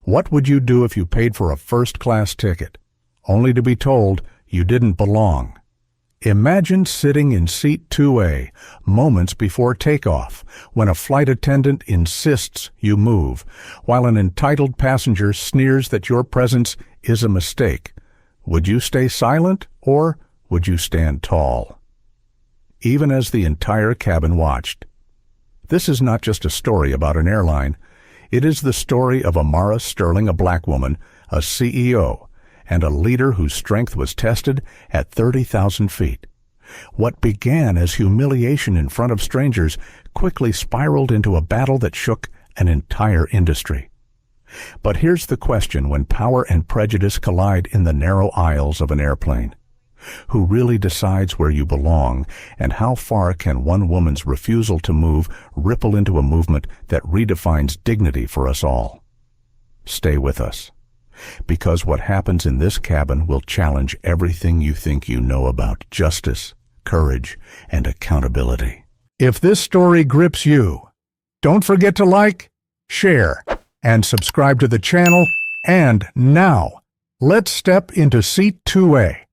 What would you do if you paid for a first-class ticket, only to be told you didn't belong? Imagine sitting in seat 2A moments before takeoff when a flight attendant insists you move, while an entitled passenger sneers that your presence is a mistake. Would you stay silent, or would you stand tall? Even as the entire cabin watched. This is not just a story about an airline. It is the story of Amara Sterling, a black woman, a CEO, and a leader whose strength was tested at 30,000 feet. What began as humiliation in front of strangers quickly spiraled into a battle that shook an entire industry. But here's the question when power and prejudice collide in the narrow aisles of an airplane. Who really decides where you belong, and how far can one woman's refusal to move ripple into a movement that redefines dignity for us all? Stay with us, because what happens in this cabin will challenge everything you think you know about justice, courage, and accountability. If this story grips you, don't forget to like, share, and subscribe to the channel. And now, let's step into seat 2A.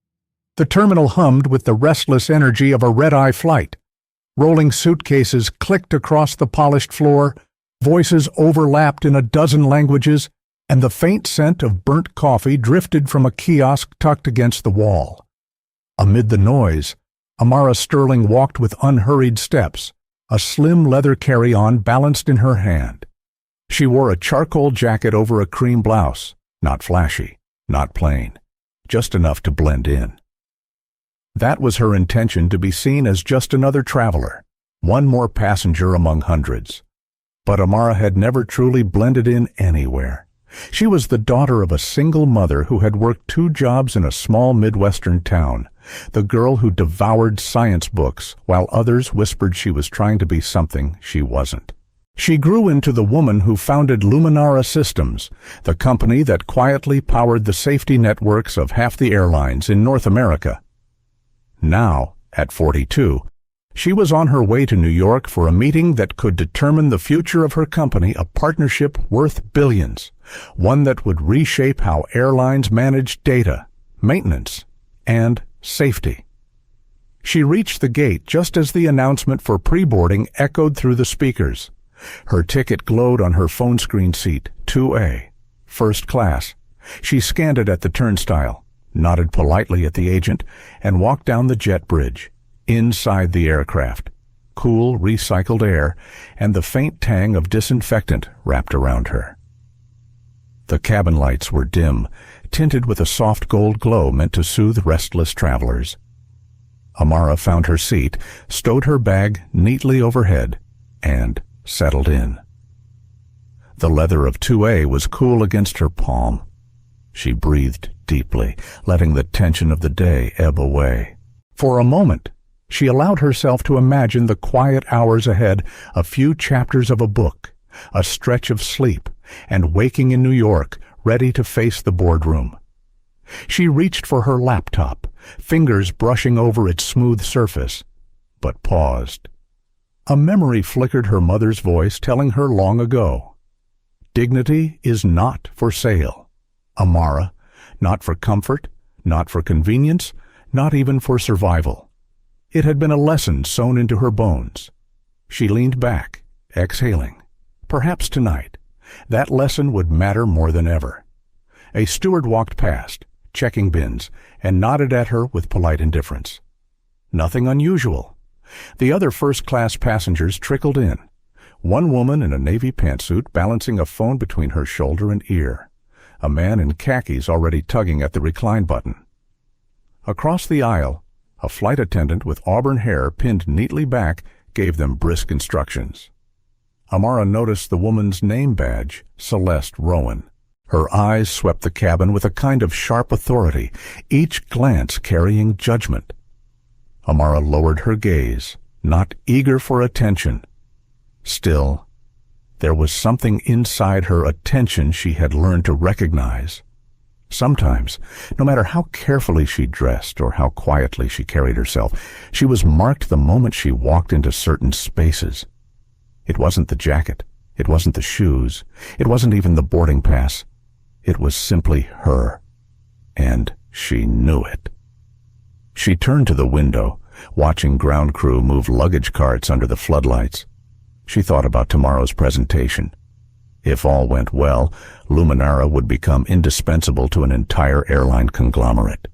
The terminal hummed with the restless energy of a red-eye flight. Rolling suitcases clicked across the polished floor, voices overlapped in a dozen languages, and the faint scent of burnt coffee drifted from a kiosk tucked against the wall. Amid the noise, Amara Sterling walked with unhurried steps, a slim leather carry-on balanced in her hand. She wore a charcoal jacket over a cream blouse, not flashy, not plain, just enough to blend in. That was her intention, to be seen as just another traveler, one more passenger among hundreds. But Amara had never truly blended in anywhere. She was the daughter of a single mother who had worked 2 jobs in a small Midwestern town, the girl who devoured science books while others whispered she was trying to be something she wasn't. She grew into the woman who founded Luminara Systems, the company that quietly powered the safety networks of half the airlines in North America. Now, at 42, she was on her way to New York for a meeting that could determine the future of her company, a partnership worth billions, one that would reshape how airlines manage data, maintenance, and safety. She reached the gate just as the announcement for pre-boarding echoed through the speakers. Her ticket glowed on her phone screen. Seat 2A, first class. She scanned it at the turnstile, nodded politely at the agent, and walked down the jet bridge. Inside the aircraft, cool, recycled air and the faint tang of disinfectant wrapped around her. The cabin lights were dim, tinted with a soft gold glow meant to soothe restless travelers. Amara found her seat, stowed her bag neatly overhead, and settled in. The leather of 2A was cool against her palm. She breathed deeply, letting the tension of the day ebb away. For a moment, she allowed herself to imagine the quiet hours ahead, a few chapters of a book, a stretch of sleep, and waking in New York, ready to face the boardroom. She reached for her laptop, fingers brushing over its smooth surface, but paused. A memory flickered her mother's voice, telling her long ago, "Dignity is not for sale, Amara, not for comfort, not for convenience, not even for survival." It had been a lesson sewn into her bones. She leaned back, exhaling. Perhaps tonight, that lesson would matter more than ever. A steward walked past, checking bins, and nodded at her with polite indifference. Nothing unusual. The other first-class passengers trickled in, one woman in a navy pantsuit balancing a phone between her shoulder and ear, a man in khakis already tugging at the recline button. Across the aisle, a flight attendant with auburn hair pinned neatly back gave them brisk instructions. Amara noticed the woman's name badge, Celeste Rowan. Her eyes swept the cabin with a kind of sharp authority, each glance carrying judgment. Amara lowered her gaze, not eager for attention. Still, there was something inside her attention she had learned to recognize. Sometimes, no matter how carefully she dressed or how quietly she carried herself, she was marked the moment she walked into certain spaces. It wasn't the jacket, it wasn't the shoes, it wasn't even the boarding pass. It was simply her, and she knew it. She turned to the window, watching ground crew move luggage carts under the floodlights. She thought about tomorrow's presentation. If all went well, Luminara would become indispensable to an entire airline conglomerate.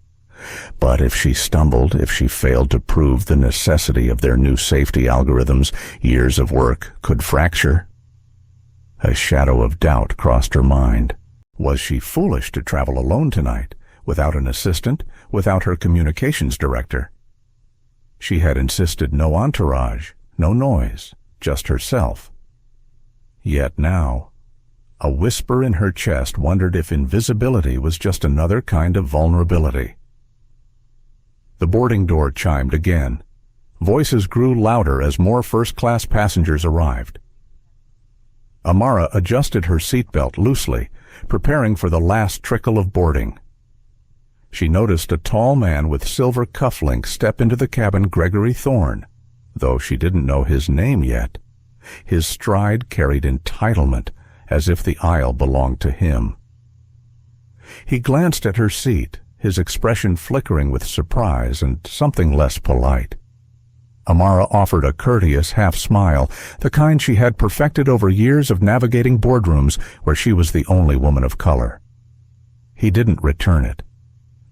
But if she stumbled, if she failed to prove the necessity of their new safety algorithms, years of work could fracture. A shadow of doubt crossed her mind. Was she foolish to travel alone tonight, without an assistant, without her communications director? She had insisted no entourage, no noise, just herself. Yet now, a whisper in her chest wondered if invisibility was just another kind of vulnerability. The boarding door chimed again. Voices grew louder as more first-class passengers arrived. Amara adjusted her seatbelt loosely, preparing for the last trickle of boarding. She noticed a tall man with silver cufflinks step into the cabin. Gregory Thorne, though she didn't know his name yet. His stride carried entitlement, as if the aisle belonged to him. He glanced at her seat, his expression flickering with surprise and something less polite. Amara offered a courteous half-smile, the kind she had perfected over years of navigating boardrooms where she was the only woman of color. He didn't return it.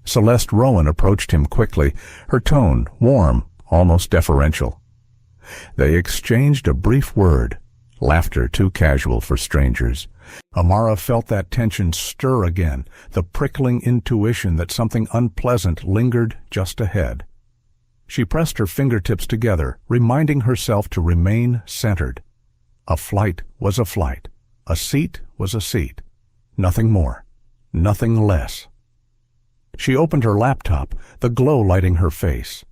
Celeste Rowan approached him quickly, her tone warm, almost deferential. They exchanged a brief word, laughter too casual for strangers. Amara felt that tension stir again, the prickling intuition that something unpleasant lingered just ahead. She pressed her fingertips together, reminding herself to remain centered. A flight was a flight. A seat was a seat. Nothing more. Nothing less. She opened her laptop, the glow lighting her face.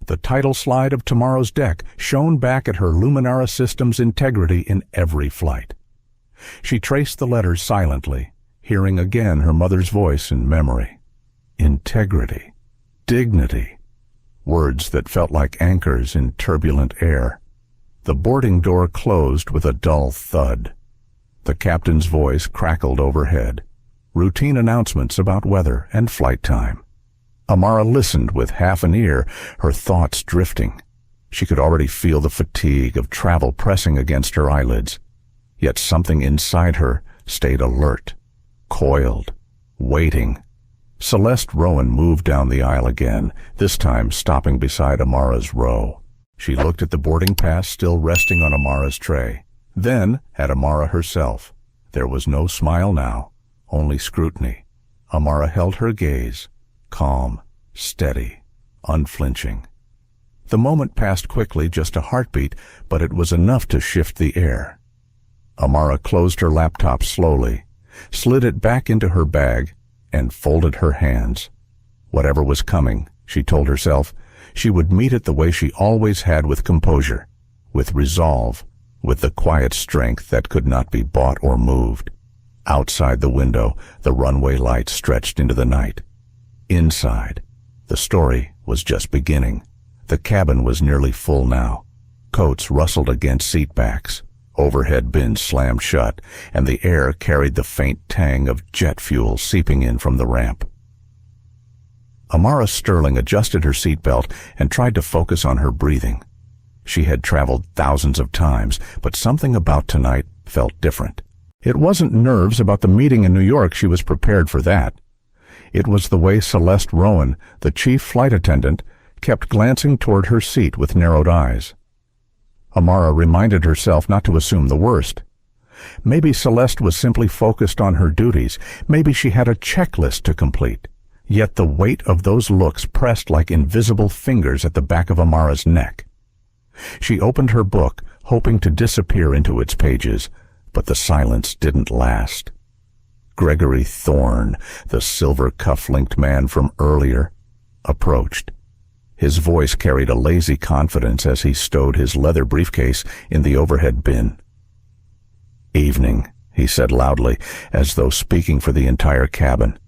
The title slide of tomorrow's deck shone back at her Luminara system's integrity in every flight. She traced the letters silently, hearing again her mother's voice in memory. Integrity. Dignity. Words that felt like anchors in turbulent air. The boarding door closed with a dull thud. The captain's voice crackled overhead. Routine announcements about weather and flight time. Amara listened with half an ear, her thoughts drifting. She could already feel the fatigue of travel pressing against her eyelids. Yet something inside her stayed alert, coiled, waiting. Celeste Rowan moved down the aisle again, this time stopping beside Amara's row. She looked at the boarding pass still resting on Amara's tray, then at Amara herself. There was no smile now, only scrutiny. Amara held her gaze, calm, steady, unflinching. The moment passed quickly, just a heartbeat, but it was enough to shift the air. Amara closed her laptop slowly, slid it back into her bag, and folded her hands. Whatever was coming, she told herself, she would meet it the way she always had, with composure, with resolve, with the quiet strength that could not be bought or moved. Outside the window, the runway lights stretched into the night. Inside, the story was just beginning. The cabin was nearly full now. Coats rustled against seat backs. Overhead bins slammed shut, and the air carried the faint tang of jet fuel seeping in from the ramp. Amara Sterling adjusted her seatbelt and tried to focus on her breathing. She had traveled thousands of times, but something about tonight felt different. It wasn't nerves about the meeting in New York. She was prepared for that. It was the way Celeste Rowan, the chief flight attendant, kept glancing toward her seat with narrowed eyes. Amara reminded herself not to assume the worst. Maybe Celeste was simply focused on her duties. Maybe she had a checklist to complete. Yet the weight of those looks pressed like invisible fingers at the back of Amara's neck. She opened her book, hoping to disappear into its pages, but the silence didn't last. Gregory Thorne, the silver cuff-linked man from earlier, approached. His voice carried a lazy confidence as he stowed his leather briefcase in the overhead bin. "Evening," he said loudly, as though speaking for the entire cabin.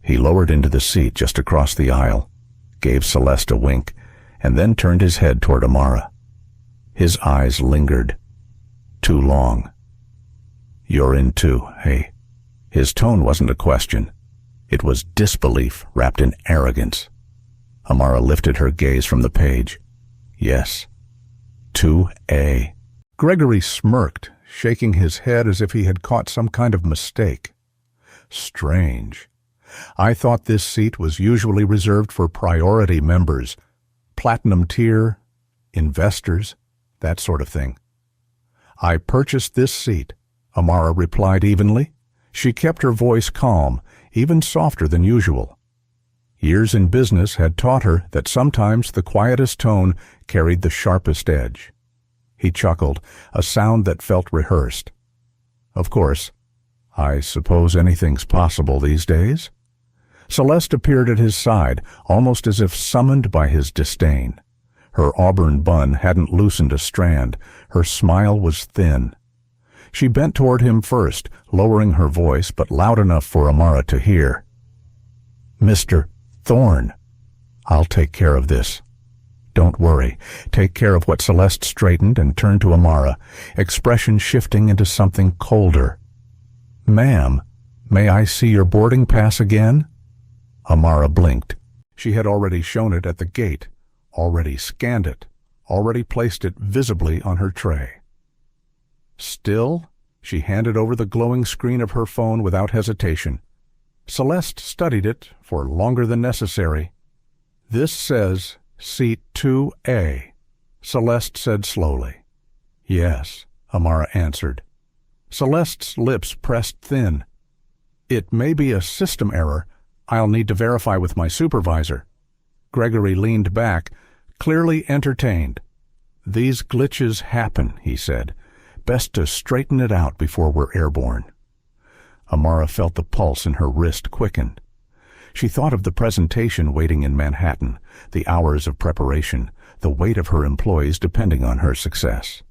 He lowered into the seat just across the aisle, gave Celeste a wink, and then turned his head toward Amara. His eyes lingered. Too long. "You're in too, hey?" His tone wasn't a question. It was disbelief wrapped in arrogance. Amara lifted her gaze from the page. Yes. 2A. Gregory smirked, shaking his head as if he had caught some kind of mistake. Strange. I thought this seat was usually reserved for priority members, platinum tier, investors, that sort of thing. I purchased this seat, Amara replied evenly. She kept her voice calm, even softer than usual. Years in business had taught her that sometimes the quietest tone carried the sharpest edge. He chuckled, a sound that felt rehearsed. Of course, I suppose anything's possible these days? Celeste appeared at his side, almost as if summoned by his disdain. Her auburn bun hadn't loosened a strand. Her smile was thin. She bent toward him first, lowering her voice, but loud enough for Amara to hear. Mr. Thorne, I'll take care of this. Don't worry. Take care of what Celeste straightened and turned to Amara, expression shifting into something colder. Ma'am, may I see your boarding pass again? Amara blinked. She had already shown it at the gate, already scanned it, already placed it visibly on her tray. Still, she handed over the glowing screen of her phone without hesitation. Celeste studied it for longer than necessary. This says Seat 2A, Celeste said slowly. Yes, Amara answered. Celeste's lips pressed thin. It may be a system error. I'll need to verify with my supervisor. Gregory leaned back, clearly entertained. These glitches happen, he said. Best to straighten it out before we're airborne. Amara felt the pulse in her wrist quicken. She thought of the presentation waiting in Manhattan, the hours of preparation, the weight of her employees depending on her success.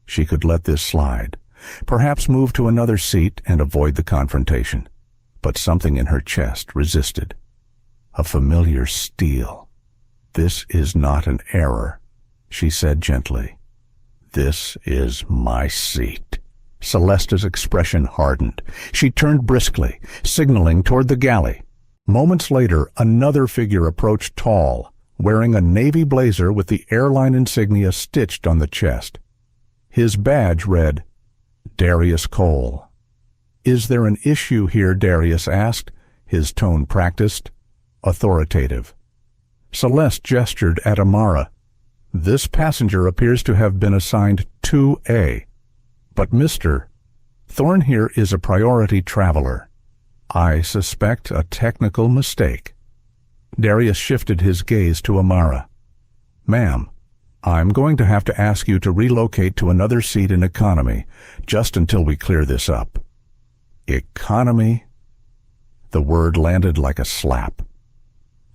She could let this slide, perhaps move to another seat and avoid the confrontation. But something in her chest resisted. A familiar steel. This is not an error, she said gently. This is my seat. Celeste's expression hardened. She turned briskly, signaling toward the galley. Moments later, another figure approached tall, wearing a navy blazer with the airline insignia stitched on the chest. His badge read, Darius Cole. Is there an issue here? Darius asked, his tone practiced, authoritative. Celeste gestured at Amara. This passenger appears to have been assigned 2A. But Mr. Thorne here is a priority traveler. I suspect a technical mistake. Darius shifted his gaze to Amara. Ma'am, I'm going to have to ask you to relocate to another seat in economy, just until we clear this up. Economy? The word landed like a slap.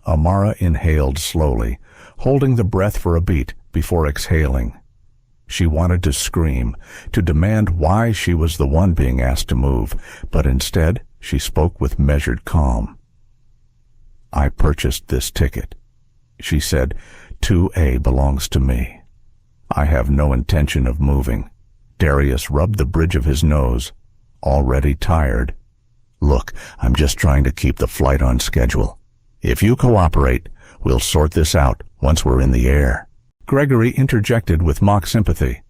Amara inhaled slowly, holding the breath for a beat before exhaling. She wanted to scream, to demand why she was the one being asked to move, but instead she spoke with measured calm. I purchased this ticket. She said, 2A belongs to me. I have no intention of moving. Darius rubbed the bridge of his nose, already tired. Look, I'm just trying to keep the flight on schedule. If you cooperate, we'll sort this out once we're in the air. Gregory interjected with mock sympathy.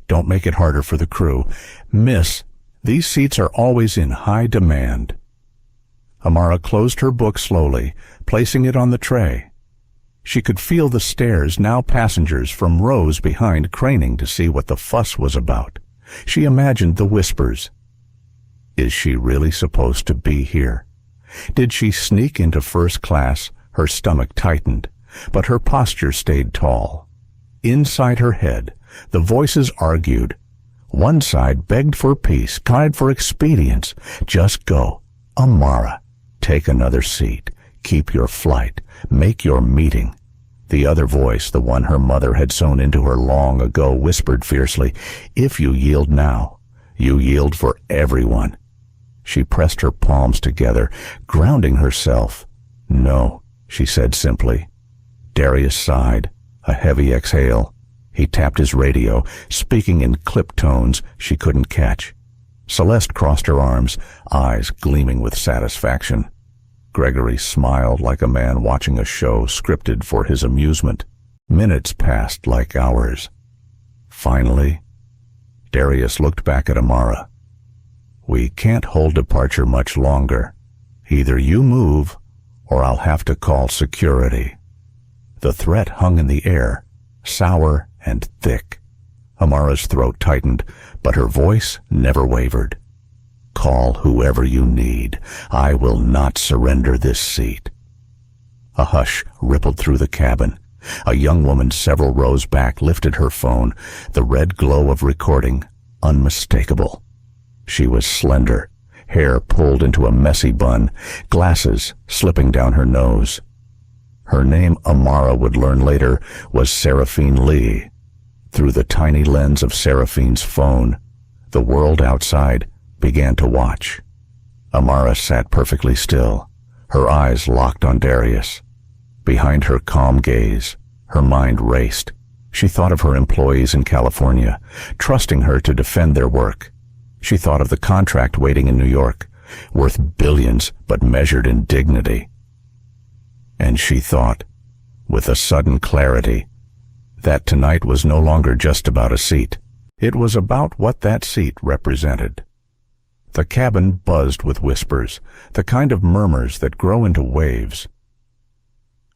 Don't make it harder for the crew. Miss, these seats are always in high demand. Amara closed her book slowly, placing it on the tray. She could feel the stares now passengers from rows behind craning to see what the fuss was about. She imagined the whispers. Is she really supposed to be here? Did she sneak into first class? Her stomach tightened, but her posture stayed tall. Inside her head, the voices argued. One side begged for peace, cried for expedience. Just go. Amara, take another seat. Keep your flight. Make your meeting. The other voice, the one her mother had sewn into her long ago, whispered fiercely, If you yield now, you yield for everyone. She pressed her palms together, grounding herself. No, she said simply. Darius sighed, a heavy exhale. He tapped his radio, speaking in clipped tones she couldn't catch. Celeste crossed her arms, eyes gleaming with satisfaction. Gregory smiled like a man watching a show scripted for his amusement. Minutes passed like hours. Finally, Darius looked back at Amara. "We can't hold departure much longer. Either you move, or I'll have to call security." The threat hung in the air, sour and thick. Amara's throat tightened, but her voice never wavered. "Call whoever you need. I will not surrender this seat." A hush rippled through the cabin. A young woman several rows back lifted her phone, the red glow of recording unmistakable. She was slender, hair pulled into a messy bun, glasses slipping down her nose. Her name, Amara would learn later, was Seraphine Lee. Through the tiny lens of Seraphine's phone, the world outside began to watch. Amara sat perfectly still, her eyes locked on Darius. Behind her calm gaze, her mind raced. She thought of her employees in California, trusting her to defend their work. She thought of the contract waiting in New York, worth billions but measured in dignity. And she thought, with a sudden clarity, that tonight was no longer just about a seat. It was about what that seat represented. The cabin buzzed with whispers, the kind of murmurs that grow into waves.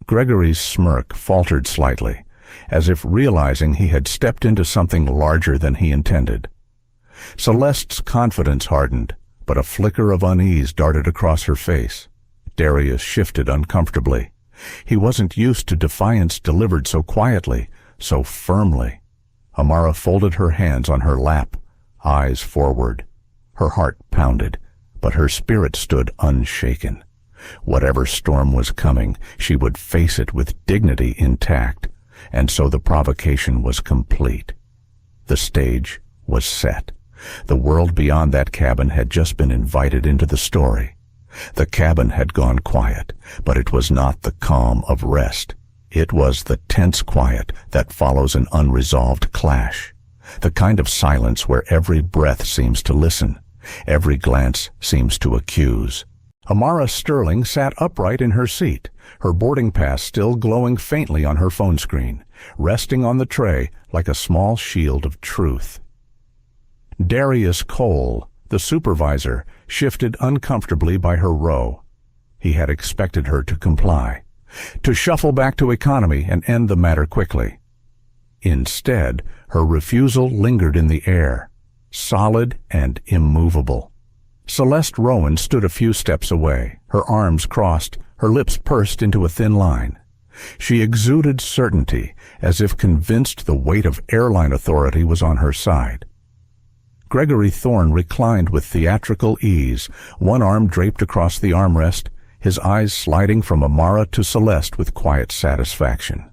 Gregory's smirk faltered slightly, as if realizing he had stepped into something larger than he intended. Celeste's confidence hardened, but a flicker of unease darted across her face. Darius shifted uncomfortably. He wasn't used to defiance delivered so quietly, so firmly. Amara folded her hands on her lap, eyes forward. Her heart pounded, but her spirit stood unshaken. Whatever storm was coming, she would face it with dignity intact, and so the provocation was complete. The stage was set. The world beyond that cabin had just been invited into the story. The cabin had gone quiet, but it was not the calm of rest. It was the tense quiet that follows an unresolved clash, the kind of silence where every breath seems to listen, every glance seems to accuse. Amara Sterling sat upright in her seat, her boarding pass still glowing faintly on her phone screen, resting on the tray like a small shield of truth. Darius Cole, the supervisor, shifted uncomfortably by her row. He had expected her to comply, to shuffle back to economy and end the matter quickly. Instead, her refusal lingered in the air, solid and immovable. Celeste Rowan stood a few steps away, her arms crossed, her lips pursed into a thin line. She exuded certainty, as if convinced the weight of airline authority was on her side. Gregory Thorne reclined with theatrical ease, one arm draped across the armrest, his eyes sliding from Amara to Celeste with quiet satisfaction.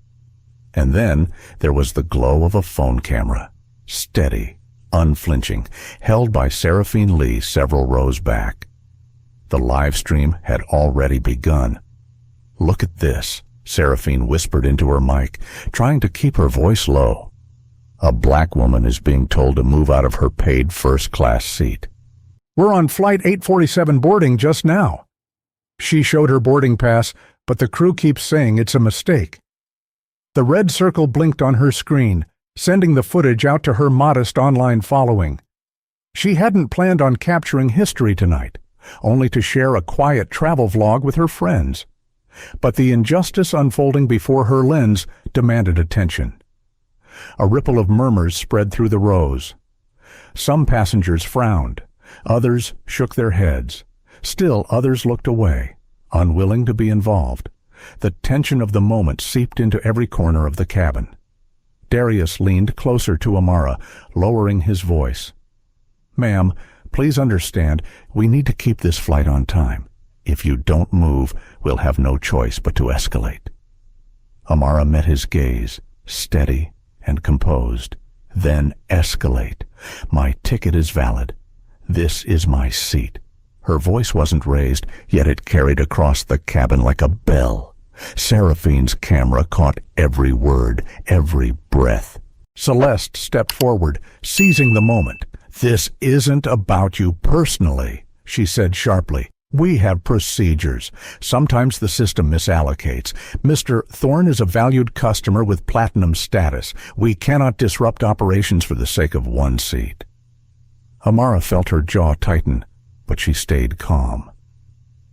And then there was the glow of a phone camera, steady, unflinching, held by Seraphine Lee several rows back. The live stream had already begun. "Look at this," Seraphine whispered into her mic, trying to keep her voice low. "A black woman is being told to move out of her paid first-class seat. We're on Flight 847 boarding just now." She showed her boarding pass, but the crew keeps saying it's a mistake. The red circle blinked on her screen, sending the footage out to her modest online following. She hadn't planned on capturing history tonight, only to share a quiet travel vlog with her friends. But the injustice unfolding before her lens demanded attention. A ripple of murmurs spread through the rows. Some passengers frowned, others shook their heads. Still others looked away, unwilling to be involved. The tension of the moment seeped into every corner of the cabin. Darius leaned closer to Amara, lowering his voice. "Ma'am, please understand, we need to keep this flight on time. If you don't move, we'll have no choice but to escalate." Amara met his gaze, steady and composed. "Then escalate. My ticket is valid. This is my seat." Her voice wasn't raised, yet it carried across the cabin like a bell. Seraphine's camera caught every word, every breath. Celeste stepped forward, seizing the moment. "This isn't about you personally," she said sharply. "We have procedures. Sometimes the system misallocates. Mr. Thorne is a valued customer with platinum status. We cannot disrupt operations for the sake of one seat." Amara felt her jaw tighten, but she stayed calm.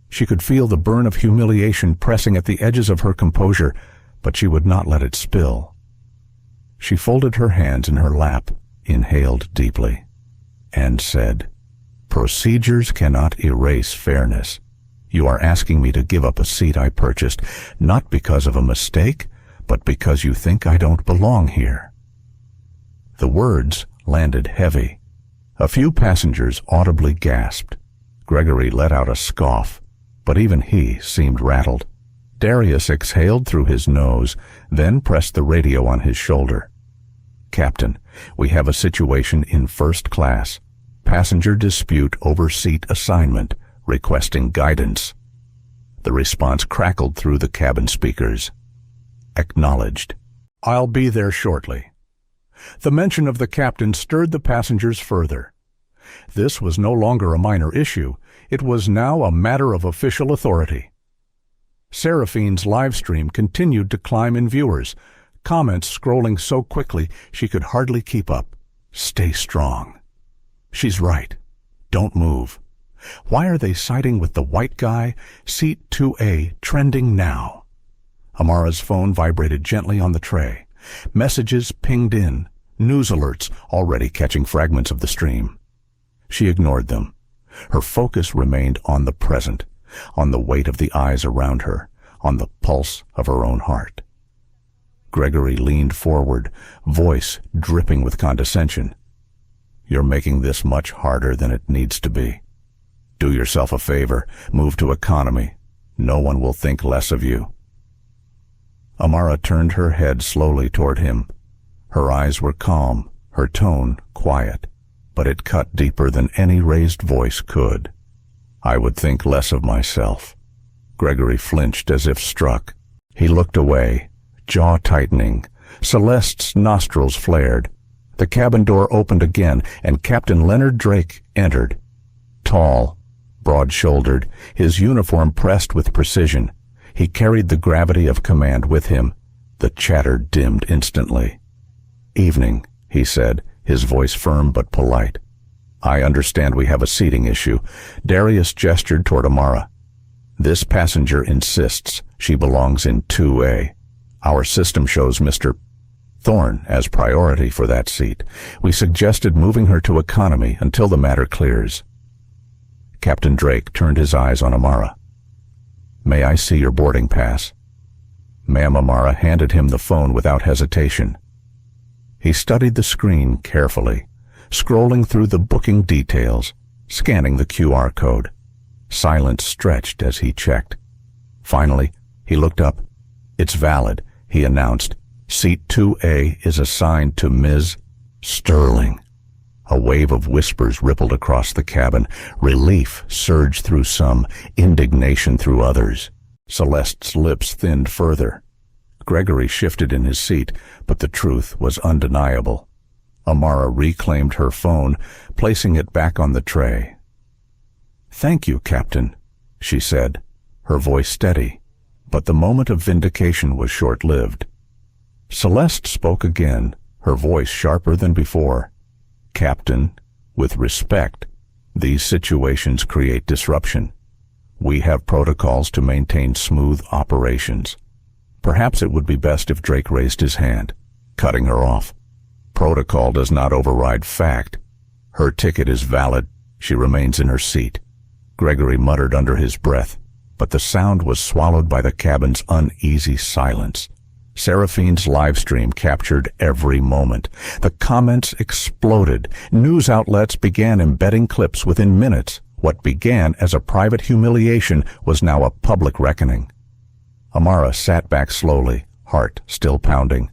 She could feel the burn of humiliation pressing at the edges of her composure, but she would not let it spill. She folded her hands in her lap, inhaled deeply, and said, "Procedures cannot erase fairness. You are asking me to give up a seat I purchased, not because of a mistake, but because you think I don't belong here." The words landed heavy. A few passengers audibly gasped. Gregory let out a scoff, but even he seemed rattled. Darius exhaled through his nose, then pressed the radio on his shoulder. "Captain, we have a situation in first class. Passenger dispute over seat assignment, requesting guidance." The response crackled through the cabin speakers. "Acknowledged. I'll be there shortly." The mention of the captain stirred the passengers further. This was no longer a minor issue. It was now a matter of official authority. Seraphine's live stream continued to climb in viewers, comments scrolling so quickly she could hardly keep up. "Stay strong. She's right. Don't move. Why are they siding with the white guy? Seat 2A trending now." Amara's phone vibrated gently on the tray. Messages pinged in, news alerts already catching fragments of the stream. She ignored them. Her focus remained on the present, on the weight of the eyes around her, on the pulse of her own heart. Gregory leaned forward, voice dripping with condescension. "You're making this much harder than it needs to be. Do yourself a favor, move to economy. No one will think less of you." Amara turned her head slowly toward him. Her eyes were calm, her tone quiet, but it cut deeper than any raised voice could. "I would think less of myself." Gregory flinched as if struck. He looked away, jaw tightening. Celeste's nostrils flared. The cabin door opened again, and Captain Leonard Drake entered. Tall, broad-shouldered, his uniform pressed with precision. He carried the gravity of command with him. The chatter dimmed instantly. "Evening," he said, his voice firm but polite. "I understand we have a seating issue." Darius gestured toward Amara. "This passenger insists she belongs in 2A. Our system shows Mr. Thorne as priority for that seat. We suggested moving her to economy until the matter clears." Captain Drake turned his eyes on Amara. "May I see your boarding pass?" Ma'am Amara handed him the phone without hesitation. He studied the screen carefully, scrolling through the booking details, scanning the QR code. Silence stretched as he checked. Finally, he looked up. "It's valid," he announced. "Seat 2A is assigned to Ms. Sterling." A wave of whispers rippled across the cabin. Relief surged through some, indignation through others. Celeste's lips thinned further. Gregory shifted in his seat, but the truth was undeniable. Amara reclaimed her phone, placing it back on the tray. "Thank you, Captain," she said, her voice steady, but the moment of vindication was short-lived. Celeste spoke again, her voice sharper than before. "Captain, with respect, these situations create disruption. We have protocols to maintain smooth operations." Perhaps it would be best if Drake raised his hand, cutting her off. "Protocol does not override fact. Her ticket is valid. She remains in her seat." Gregory muttered under his breath, but the sound was swallowed by the cabin's uneasy silence. Seraphine's live stream captured every moment. The comments exploded. News outlets began embedding clips within minutes. What began as a private humiliation was now a public reckoning. Amara sat back slowly, heart still pounding.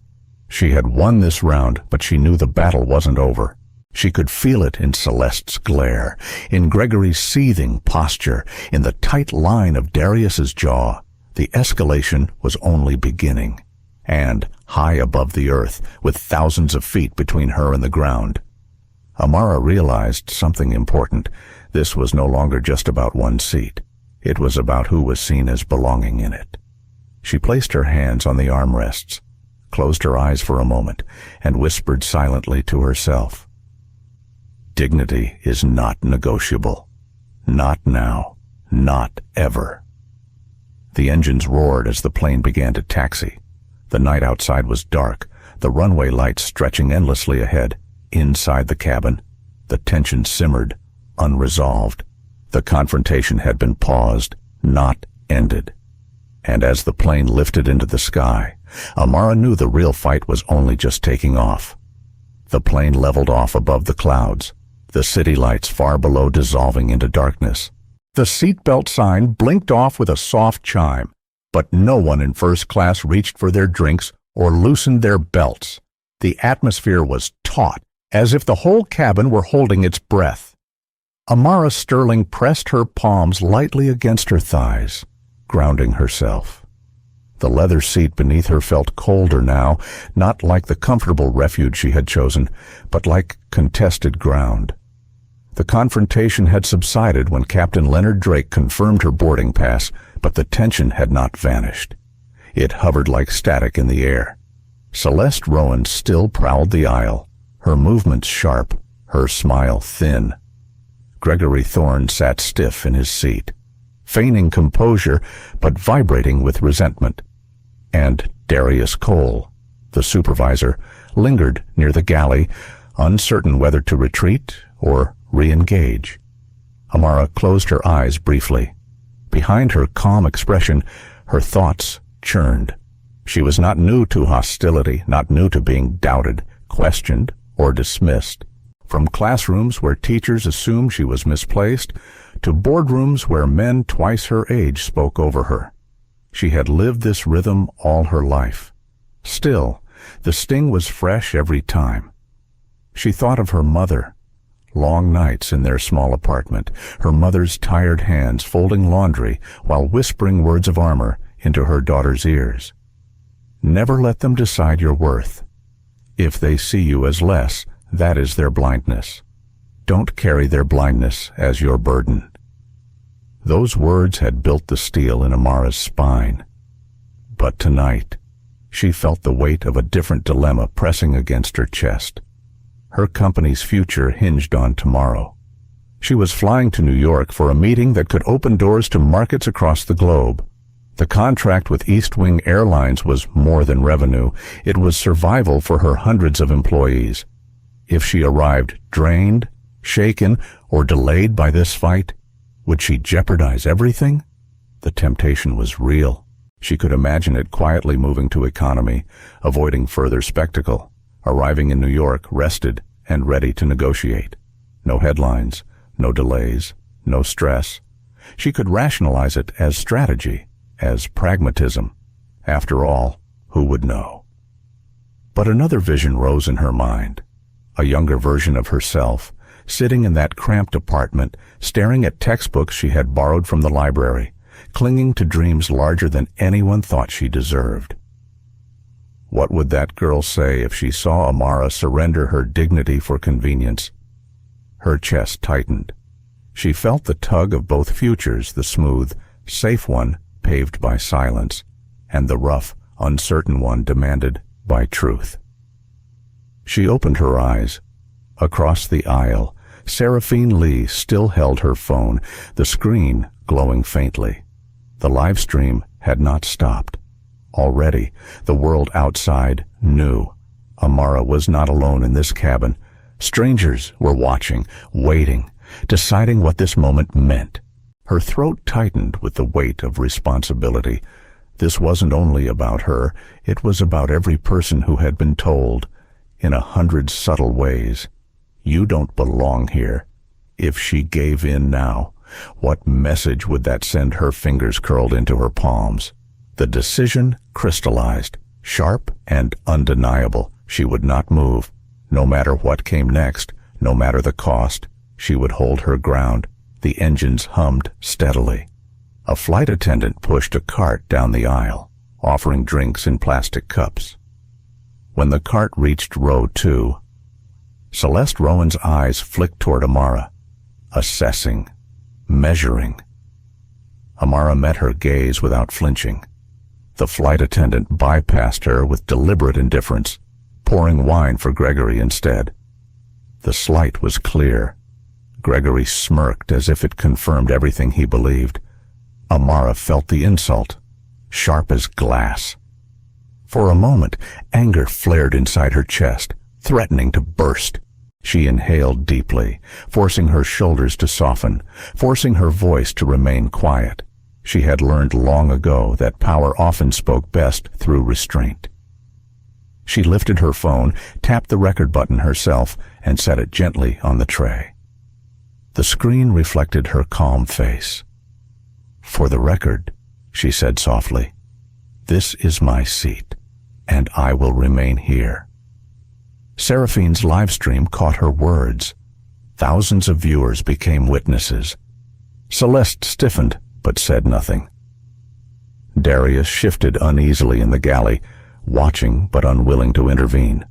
She had won this round, but she knew the battle wasn't over. She could feel it in Celeste's glare, in Gregory's seething posture, in the tight line of Darius's jaw. The escalation was only beginning. and high above the earth, with thousands of feet between her and the ground. Amara realized something important. This was no longer just about one seat. It was about who was seen as belonging in it. She placed her hands on the armrests, closed her eyes for a moment, and whispered silently to herself, "Dignity is not negotiable. Not now. Not ever." The engines roared as the plane began to taxi. The night outside was dark, the runway lights stretching endlessly ahead. Inside the cabin, the tension simmered, unresolved. The confrontation had been paused, not ended. And as the plane lifted into the sky, Amara knew the real fight was only just taking off. The plane leveled off above the clouds, the city lights far below dissolving into darkness. The seatbelt sign blinked off with a soft chime, but no one in first class reached for their drinks or loosened their belts. The atmosphere was taut, as if the whole cabin were holding its breath. Amara Sterling pressed her palms lightly against her thighs, grounding herself. The leather seat beneath her felt colder now, not like the comfortable refuge she had chosen, but like contested ground. The confrontation had subsided when Captain Leonard Drake confirmed her boarding pass, but the tension had not vanished. It hovered like static in the air. Celeste Rowan still prowled the aisle, her movements sharp, her smile thin. Gregory Thorne sat stiff in his seat, feigning composure but vibrating with resentment. And Darius Cole, the supervisor, lingered near the galley, uncertain whether to retreat or re-engage. Amara closed her eyes briefly. Behind her calm expression, her thoughts churned. She was not new to hostility, not new to being doubted, questioned, or dismissed. From classrooms where teachers assumed she was misplaced, to boardrooms where men twice her age spoke over her. She had lived this rhythm all her life. Still, the sting was fresh every time. She thought of her mother. Long nights in their small apartment, her mother's tired hands folding laundry while whispering words of armor into her daughter's ears. Never let them decide your worth. If they see you as less, that is their blindness. Don't carry their blindness as your burden. Those words had built the steel in Amara's spine. But tonight, she felt the weight of a different dilemma pressing against her chest. Her company's future hinged on tomorrow. She was flying to New York for a meeting that could open doors to markets across the globe. The contract with East Wing Airlines was more than revenue. It was survival for her hundreds of employees. If she arrived drained, shaken, or delayed by this fight, would she jeopardize everything? The temptation was real. She could imagine it quietly moving to economy, avoiding further spectacle, arriving in New York rested and ready to negotiate. No headlines, no delays, no stress. She could rationalize it as strategy, as pragmatism. After all, who would know? But another vision rose in her mind. A younger version of herself, sitting in that cramped apartment, staring at textbooks she had borrowed from the library, clinging to dreams larger than anyone thought she deserved. What would that girl say if she saw Amara surrender her dignity for convenience? Her chest tightened. She felt the tug of both futures, the smooth, safe one paved by silence, and the rough, uncertain one demanded by truth. She opened her eyes. Across the aisle, Seraphine Lee still held her phone, the screen glowing faintly. The live stream had not stopped. Already, the world outside knew. Amara was not alone in this cabin. Strangers were watching, waiting, deciding what this moment meant. Her throat tightened with the weight of responsibility. This wasn't only about her, it was about every person who had been told, in 100 subtle ways, "You don't belong here." If she gave in now, what message would that send? Her fingers curled into her palms. The decision crystallized, sharp and undeniable. She would not move. No matter what came next, no matter the cost, she would hold her ground. The engines hummed steadily. A flight attendant pushed a cart down the aisle. offering drinks in plastic cups. When the cart reached row 2, Celeste Rowan's eyes flicked toward Amara, assessing, measuring. Amara met her gaze without flinching. The flight attendant bypassed her with deliberate indifference, pouring wine for Gregory instead. The slight was clear. Gregory smirked as if it confirmed everything he believed. Amara felt the insult, sharp as glass. For a moment, anger flared inside her chest, threatening to burst. She inhaled deeply, forcing her shoulders to soften, forcing her voice to remain quiet. She had learned long ago that power often spoke best through restraint. She lifted her phone, tapped the record button herself, and set it gently on the tray. The screen reflected her calm face. "For the record," she said softly, "this is my seat, and I will remain here." Seraphine's live stream caught her words. Thousands of viewers became witnesses. Celeste stiffened, but said nothing. Darius shifted uneasily in the galley, watching but unwilling to intervene.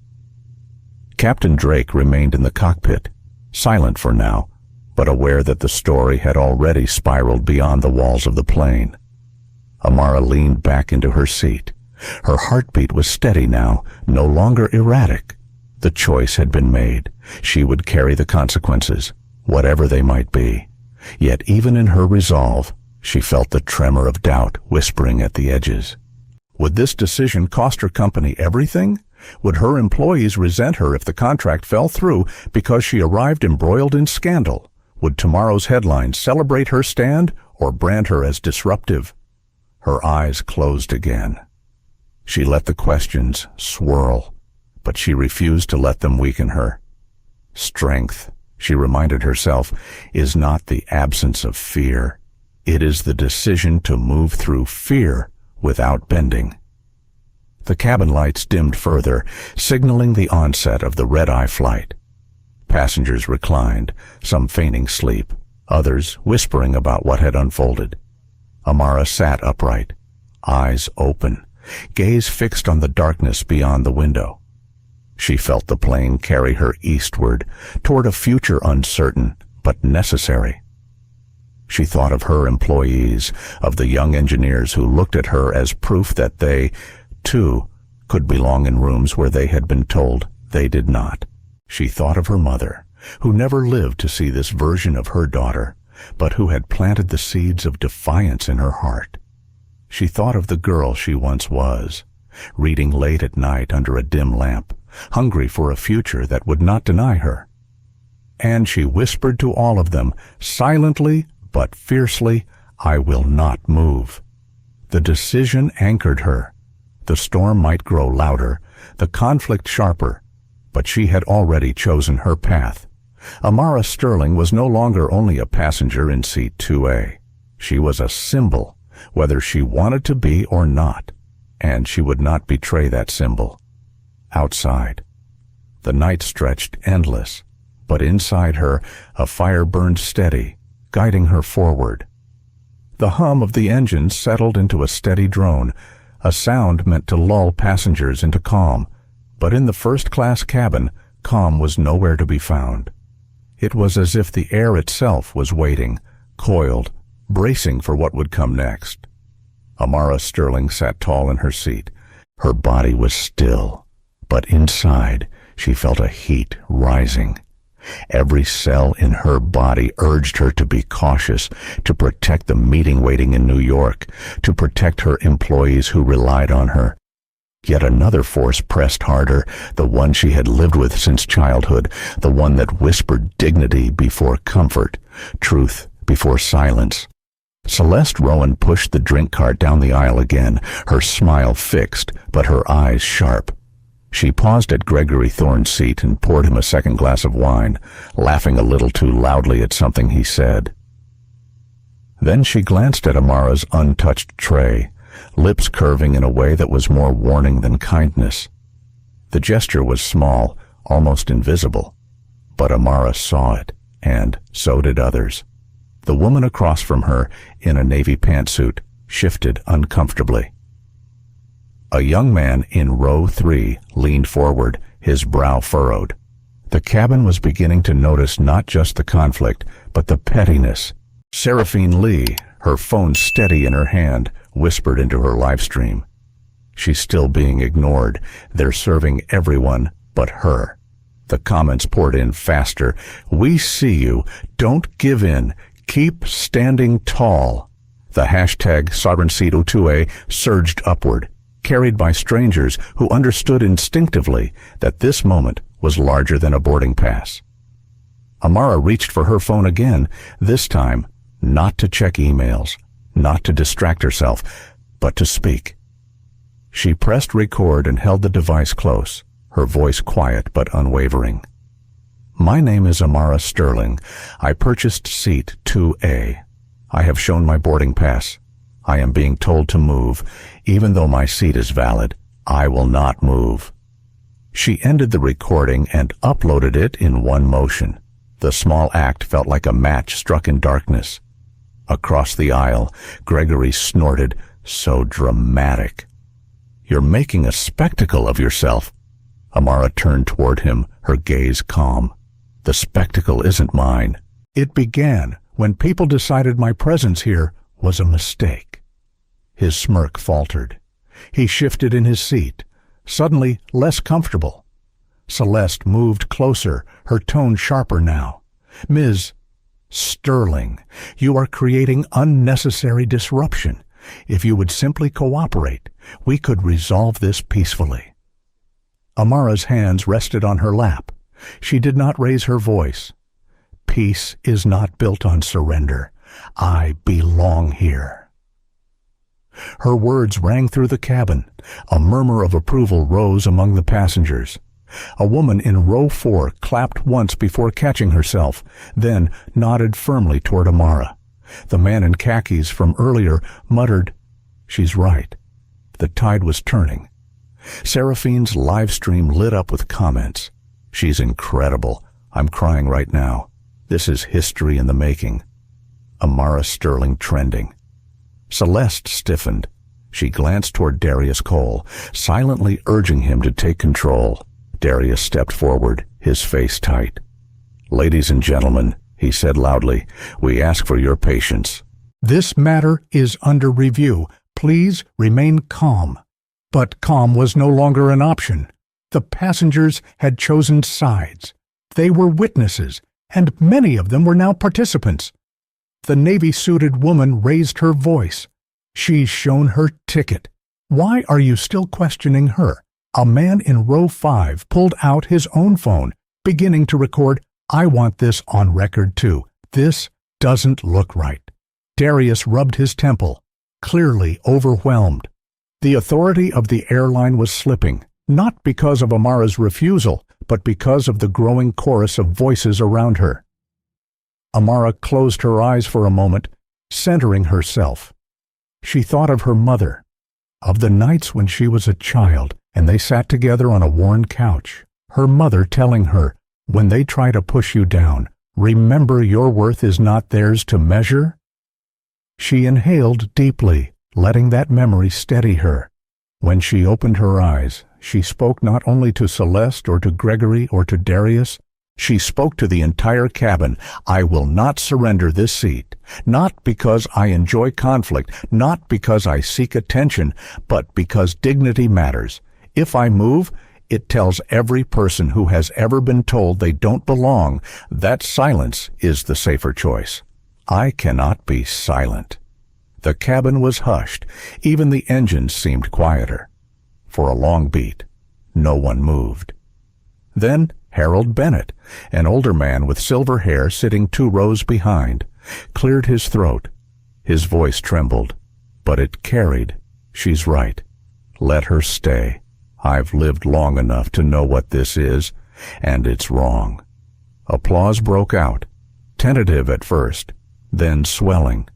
Captain Drake remained in the cockpit, silent for now, but aware that the story had already spiraled beyond the walls of the plane. Amara leaned back into her seat. Her heartbeat was steady now, no longer erratic. The choice had been made. She would carry the consequences, whatever they might be. Yet even in her resolve, she felt the tremor of doubt whispering at the edges. Would this decision cost her company everything? Would her employees resent her if the contract fell through because she arrived embroiled in scandal? Would tomorrow's headlines celebrate her stand or brand her as disruptive? Her eyes closed again. She let the questions swirl, but she refused to let them weaken her. Strength, she reminded herself, is not the absence of fear. It is the decision to move through fear without bending. The cabin lights dimmed further, signaling the onset of the red-eye flight. Passengers reclined, some feigning sleep, others whispering about what had unfolded. Amara sat upright, eyes open, gaze fixed on the darkness beyond the window. She felt the plane carry her eastward, toward a future uncertain but necessary. She thought of her employees, of the young engineers who looked at her as proof that they, too, could belong in rooms where they had been told they did not. She thought of her mother, who never lived to see this version of her daughter, but who had planted the seeds of defiance in her heart. She thought of the girl she once was, reading late at night under a dim lamp, hungry for a future that would not deny her. And she whispered to all of them, silently but fiercely, "I will not move." The decision anchored her. The storm might grow louder, the conflict sharper, but she had already chosen her path. Amara Sterling was no longer only a passenger in seat 2A. She was a symbol, whether she wanted to be or not, and she would not betray that symbol. Outside, the night stretched endless, but inside her a fire burned steady, guiding her forward. The hum of the engines settled into a steady drone, a sound meant to lull passengers into calm, but in the first-class cabin, calm was nowhere to be found. It was as if the air itself was waiting, coiled, bracing for what would come next. Amara Sterling sat tall in her seat. Her body was still, but inside she felt a heat rising. Every cell in her body urged her to be cautious, to protect the meeting waiting in New York, to protect her employees who relied on her. Yet another force pressed harder, the one she had lived with since childhood, the one that whispered dignity before comfort, truth before silence. Celeste Rowan pushed the drink cart down the aisle again, her smile fixed, but her eyes sharp. She paused at Gregory Thorne's seat and poured him a second glass of wine, laughing a little too loudly at something he said. Then she glanced at Amara's untouched tray, lips curving in a way that was more warning than kindness. The gesture was small, almost invisible, but Amara saw it, and so did others. The woman across from her, in a navy pantsuit, shifted uncomfortably. A young man in row 3 leaned forward, his brow furrowed. The cabin was beginning to notice not just the conflict, but the pettiness. Seraphine Lee, her phone steady in her hand, whispered into her live stream. She's still being ignored. They're serving everyone but her. The comments poured in faster. We see you. Don't give in. Keep standing tall. The hashtag SovereignSeat02A surged upward, carried by strangers who understood instinctively that this moment was larger than a boarding pass. Amara reached for her phone again, this time not to check emails, not to distract herself, but to speak. She pressed record and held the device close, her voice quiet but unwavering. My name is Amara Sterling. I purchased seat 2A. I have shown my boarding pass. I am being told to move. Even though my seat is valid, I will not move. She ended the recording and uploaded it in one motion. The small act felt like a match struck in darkness. Across the aisle, Gregory snorted, so dramatic. You're making a spectacle of yourself. Amara turned toward him, her gaze calm. The spectacle isn't mine. It began when people decided my presence here was a mistake. His smirk faltered. He shifted in his seat, suddenly less comfortable. Celeste moved closer, her tone sharper now. Ms. Sterling, you are creating unnecessary disruption. If you would simply cooperate, we could resolve this peacefully. Amara's hands rested on her lap. She did not raise her voice. Peace is not built on surrender. I belong here. Her words rang through the cabin. A murmur of approval rose among the passengers. A woman in row 4 clapped once before catching herself, then nodded firmly toward Amara. The man in khakis from earlier muttered, "She's right." The tide was turning. Seraphine's live stream lit up with comments. She's incredible. I'm crying right now. This is history in the making. Amara Sterling trending. Celeste stiffened. She glanced toward Darius Cole, silently urging him to take control. Darius stepped forward, his face tight. Ladies and gentlemen, he said loudly, we ask for your patience. This matter is under review. Please remain calm. But calm was no longer an option. The passengers had chosen sides. They were witnesses, and many of them were now participants. The navy-suited woman raised her voice. She's shown her ticket. Why are you still questioning her? A man in row 5 pulled out his own phone, beginning to record, I want this on record too. This doesn't look right. Darius rubbed his temple, clearly overwhelmed. The authority of the airline was slipping, not because of Amara's refusal, but because of the growing chorus of voices around her. Amara closed her eyes for a moment, centering herself. She thought of her mother, of the nights when she was a child and they sat together on a worn couch. Her mother telling her, when they try to push you down, remember your worth is not theirs to measure. She inhaled deeply, letting that memory steady her. When she opened her eyes, she spoke not only to Celeste or to Gregory or to Darius, she spoke to the entire cabin. I will not surrender this seat, not because I enjoy conflict, not because I seek attention, but because dignity matters. If I move, it tells every person who has ever been told they don't belong that silence is the safer choice. I cannot be silent. The cabin was hushed. Even the engines seemed quieter. For a long beat, no one moved. Then Harold Bennett, an older man with silver hair sitting 2 rows behind, cleared his throat. His voice trembled, but it carried. She's right. Let her stay. I've lived long enough to know what this is, and it's wrong. Applause broke out, tentative at first, then swelling.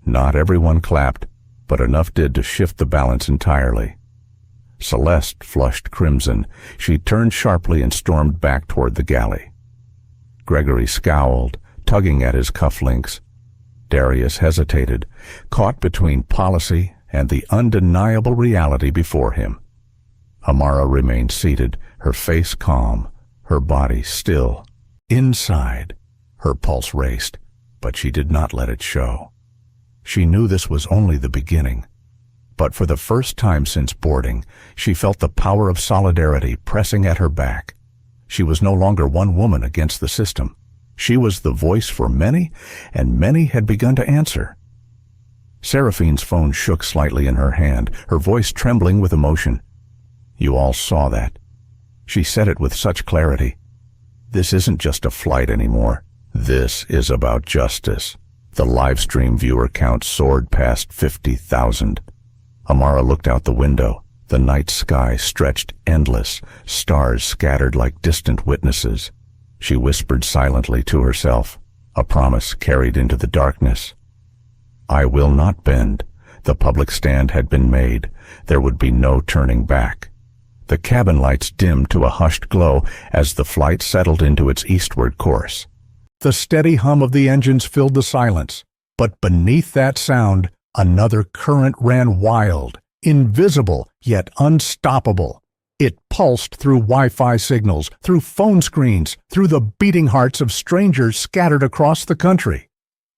Not everyone clapped, but enough did to shift the balance entirely. Celeste flushed crimson. She turned sharply and stormed back toward the galley. Gregory scowled, tugging at his cufflinks. Darius hesitated, caught between policy and the undeniable reality before him. Amara remained seated, her face calm, her body still. Inside, her pulse raced, but she did not let it show. She knew this was only the beginning. But for the first time since boarding, she felt the power of solidarity pressing at her back. She was no longer one woman against the system. She was the voice for many, and many had begun to answer. Seraphine's phone shook slightly in her hand, her voice trembling with emotion. "You all saw that." She said it with such clarity. "This isn't just a flight anymore. This is about justice." The live stream viewer count soared past 50,000. Amara looked out the window. The night sky stretched endless, stars scattered like distant witnesses. She whispered silently to herself, a promise carried into the darkness. "I will not bend." The public stand had been made. There would be no turning back. The cabin lights dimmed to a hushed glow as the flight settled into its eastward course. The steady hum of the engines filled the silence, but beneath that sound, another current ran wild, invisible yet unstoppable. It pulsed through Wi-Fi signals, through phone screens, through the beating hearts of strangers scattered across the country.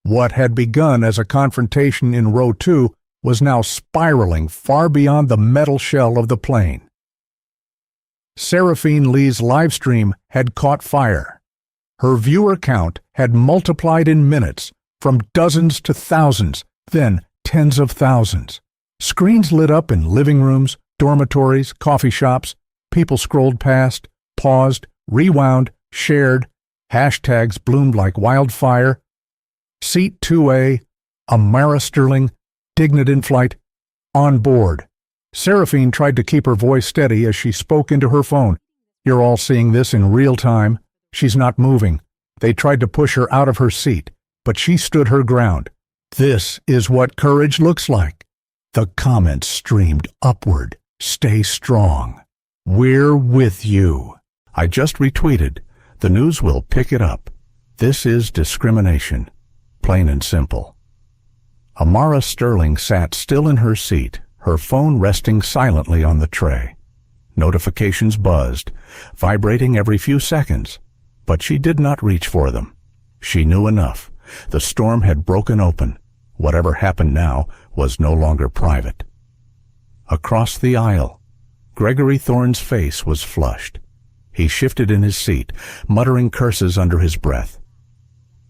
What had begun as a confrontation in row 2 was now spiraling far beyond the metal shell of the plane. Seraphine Lee's livestream had caught fire. Her viewer count had multiplied in minutes, from dozens to thousands, then tens of thousands. Screens lit up in living rooms, dormitories, coffee shops. People scrolled past, paused, rewound, shared. Hashtags bloomed like wildfire. Seat 2A, Amara Sterling, Dignet in flight, on board. Seraphine tried to keep her voice steady as she spoke into her phone. "You're all seeing this in real time. She's not moving." They tried to push her out of her seat, but she stood her ground. "This is what courage looks like." The comments streamed upward. "Stay strong. We're with you." I just retweeted. The news will pick it up. This is discrimination. Plain and simple. Amara Sterling sat still in her seat, her phone resting silently on the tray. Notifications buzzed, vibrating every few seconds, but she did not reach for them. She knew enough. The storm had broken open. Whatever happened now was no longer private. Across the aisle, Gregory Thorne's face was flushed. He shifted in his seat, muttering curses under his breath.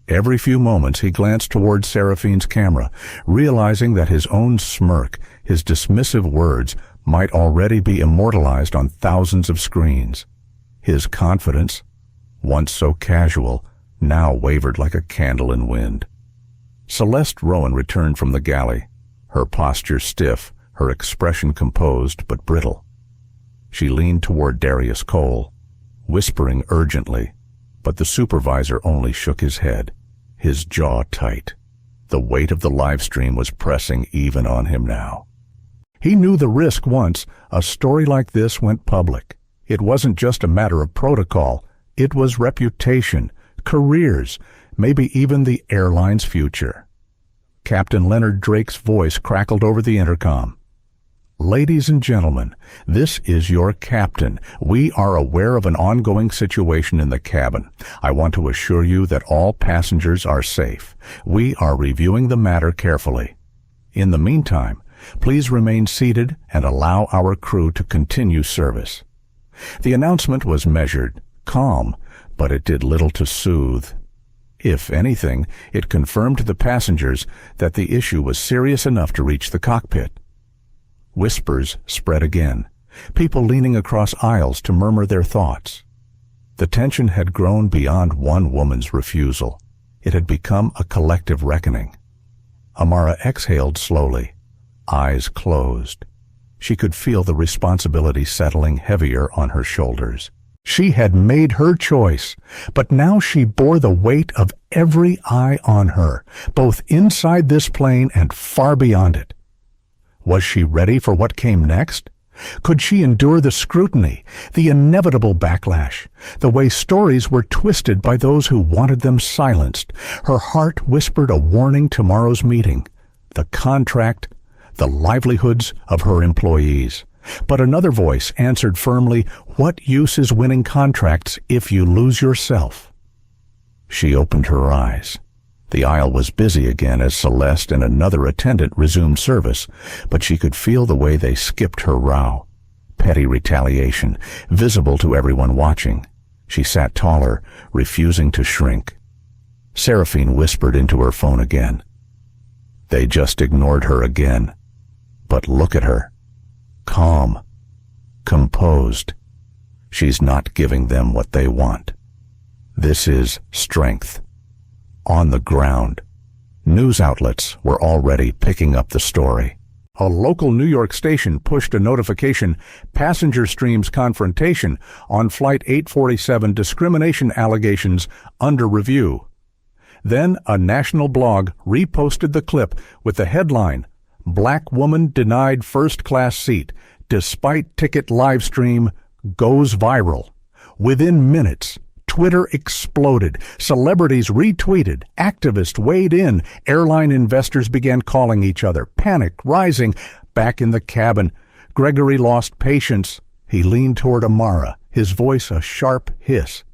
Every few moments he glanced toward Seraphine's camera, realizing that his own smirk, his dismissive words, might already be immortalized on thousands of screens. His confidence, once so casual, now wavered like a candle in wind. Celeste Rowan returned from the galley, her posture stiff, her expression composed but brittle. She leaned toward Darius Cole, whispering urgently, but the supervisor only shook his head, his jaw tight. The weight of the live stream was pressing even on him now. He knew the risk once a story like this went public. It wasn't just a matter of protocol. It was reputation, careers, maybe even the airline's future. Captain Leonard Drake's voice crackled over the intercom. "Ladies and gentlemen, this is your captain. We are aware of an ongoing situation in the cabin. I want to assure you that all passengers are safe. We are reviewing the matter carefully. In the meantime, please remain seated and allow our crew to continue service." The announcement was measured, calm, but it did little to soothe. If anything, it confirmed to the passengers that the issue was serious enough to reach the cockpit. Whispers spread again, people leaning across aisles to murmur their thoughts. The tension had grown beyond one woman's refusal. It had become a collective reckoning. Amara exhaled slowly, eyes closed. She could feel the responsibility settling heavier on her shoulders. She had made her choice, but now she bore the weight of every eye on her, both inside this plane and far beyond it. Was she ready for what came next? Could she endure the scrutiny, the inevitable backlash, the way stories were twisted by those who wanted them silenced? Her heart whispered a warning tomorrow's meeting. The contract, the livelihoods of her employees. But another voice answered firmly, "What use is winning contracts if you lose yourself?" She opened her eyes. The aisle was busy again as Celeste and another attendant resumed service, but she could feel the way they skipped her row. Petty retaliation, visible to everyone watching. She sat taller, refusing to shrink. Seraphine whispered into her phone again. They just ignored her again. But look at her. Calm. Composed. She's not giving them what they want. This is strength. On the ground. News outlets were already picking up the story. A local New York station pushed a notification, passenger streams confrontation on Flight 847 discrimination allegations under review. Then a national blog reposted the clip with the headline, "Black Woman Denied First Class Seat, Despite Ticket Livestream Goes Viral." Within minutes, Twitter exploded. Celebrities retweeted. Activists weighed in. Airline investors began calling each other. Panic rising. Back in the cabin, Gregory lost patience. He leaned toward Amara, his voice a sharp hiss.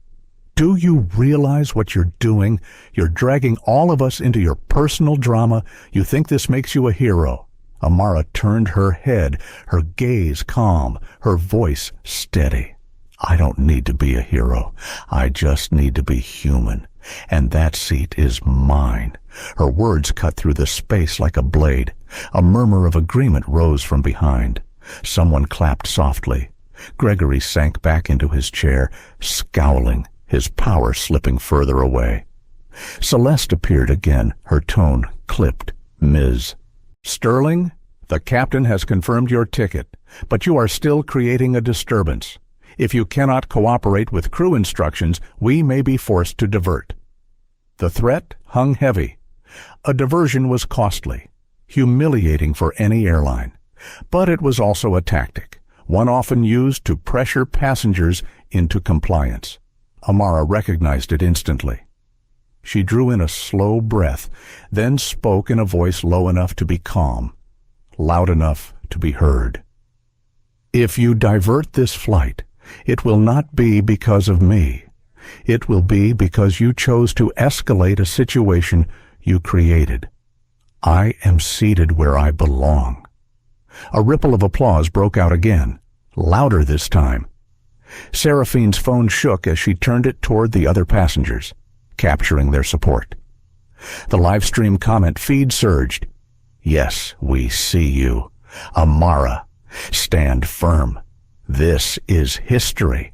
"Do you realize what you're doing? You're dragging all of us into your personal drama. You think this makes you a hero." Amara turned her head, her gaze calm, her voice steady. "I don't need to be a hero. I just need to be human. And that seat is mine." Her words cut through the space like a blade. A murmur of agreement rose from behind. Someone clapped softly. Gregory sank back into his chair, scowling, his power slipping further away. Celeste appeared again, her tone clipped. "Ms. Sterling, the captain has confirmed your ticket, but you are still creating a disturbance. If you cannot cooperate with crew instructions, we may be forced to divert." The threat hung heavy. A diversion was costly, humiliating for any airline. But it was also a tactic, one often used to pressure passengers into compliance. Amara recognized it instantly. She drew in a slow breath, then spoke in a voice low enough to be calm, loud enough to be heard. "If you divert this flight, it will not be because of me. It will be because you chose to escalate a situation you created. I am seated where I belong." A ripple of applause broke out again, louder this time. Seraphine's phone shook as she turned it toward the other passengers, capturing their support. The live stream comment feed surged. "Yes, we see you. Amara, stand firm. This is history."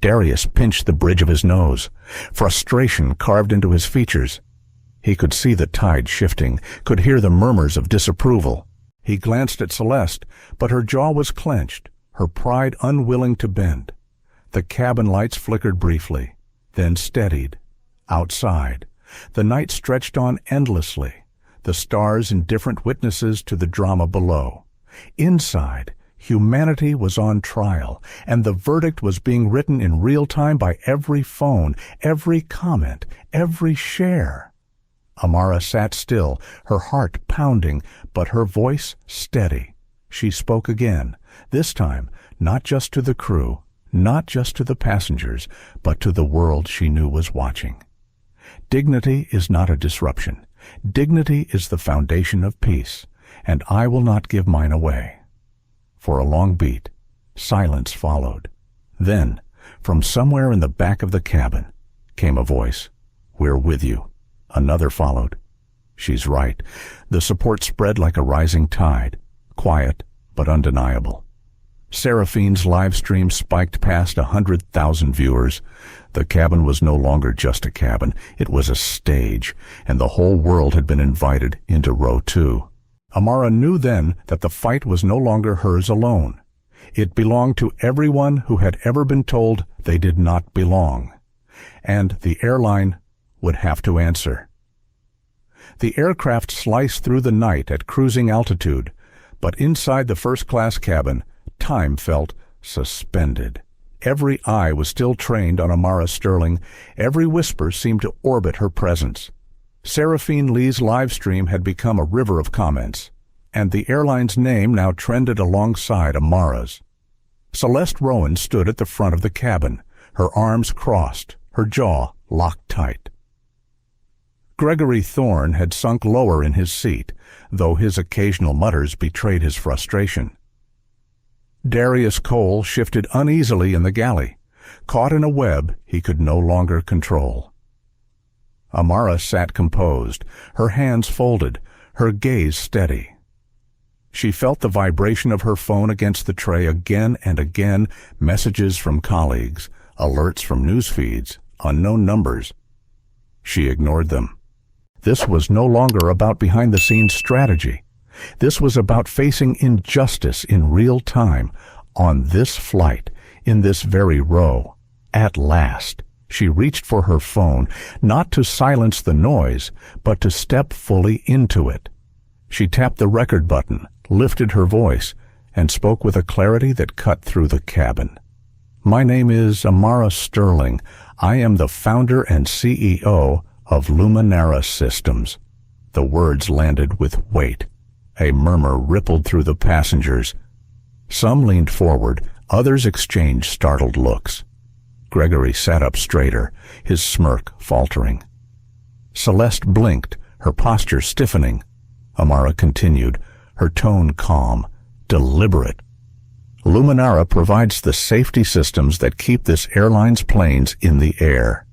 Darius pinched the bridge of his nose. Frustration carved into his features. He could see the tide shifting, could hear the murmurs of disapproval. He glanced at Celeste, but her jaw was clenched, her pride unwilling to bend. The cabin lights flickered briefly, then steadied. Outside, the night stretched on endlessly, the stars indifferent witnesses to the drama below. Inside, humanity was on trial, and the verdict was being written in real time by every phone, every comment, every share. Amara sat still, her heart pounding, but her voice steady. She spoke again, this time not just to the crew, not just to the passengers, but to the world she knew was watching. Dignity is not a disruption. Dignity is the foundation of peace, and I will not give mine away. For a long beat, silence followed. Then, from somewhere in the back of the cabin, came a voice. "We're with you." Another followed. She's right. The support spread like a rising tide, quiet but undeniable. Seraphine's live stream spiked past 100,000 viewers. The cabin was no longer just a cabin. It was a stage, and the whole world had been invited into row 2. Amara knew then that the fight was no longer hers alone. It belonged to everyone who had ever been told they did not belong. And the airline would have to answer. The aircraft sliced through the night at cruising altitude, but inside the first-class cabin, time felt suspended. Every eye was still trained on Amara Sterling. Every whisper seemed to orbit her presence. Seraphine Lee's live stream had become a river of comments. and the airline's name now trended alongside Amara's. Celeste Rowan stood at the front of the cabin, her arms crossed, her jaw locked tight. Gregory Thorne had sunk lower in his seat, though his occasional mutters betrayed his frustration. Darius Cole shifted uneasily in the galley, caught in a web he could no longer control. Amara sat composed, her hands folded, her gaze steady. She felt the vibration of her phone against the tray again and again, messages from colleagues, alerts from news feeds, unknown numbers. She ignored them. This was no longer about behind-the-scenes strategy. This was about facing injustice in real time, on this flight, in this very row. At last, she reached for her phone, not to silence the noise, but to step fully into it. She tapped the record button, lifted her voice, and spoke with a clarity that cut through the cabin. "My name is Amara Sterling. I am the founder and CEO of Luminara Systems." The words landed with weight. A murmur rippled through the passengers. Some leaned forward, others exchanged startled looks. Gregory sat up straighter, his smirk faltering. Celeste blinked, her posture stiffening. Amara continued, her tone calm, deliberate. "Luminara provides the safety systems that keep this airline's planes in the air.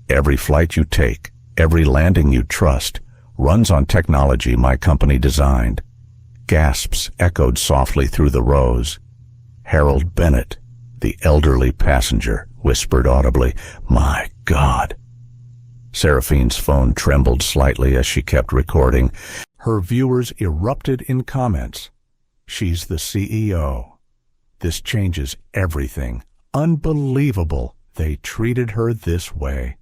Every flight you take, every landing you trust, runs on technology my company designed." Gasps echoed softly through the rows. Harold Bennett, the elderly passenger, whispered audibly, "My God." Seraphine's phone trembled slightly as she kept recording. Her viewers erupted in comments. "She's the CEO. This changes everything. Unbelievable they treated her this way."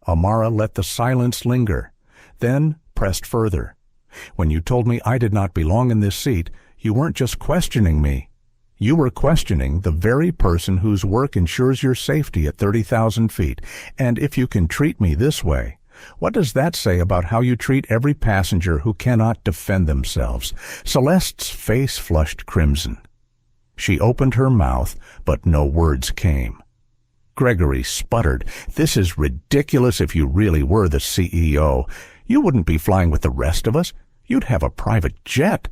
Amara let the silence linger, then pressed further. "When you told me I did not belong in this seat, you weren't just questioning me. You were questioning the very person whose work ensures your safety at 30,000 feet. And if you can treat me this way, what does that say about how you treat every passenger who cannot defend themselves?" Celeste's face flushed crimson. She opened her mouth, but no words came. Gregory sputtered, "This is ridiculous. If you really were the CEO, you wouldn't be flying with the rest of us. You'd have a private jet."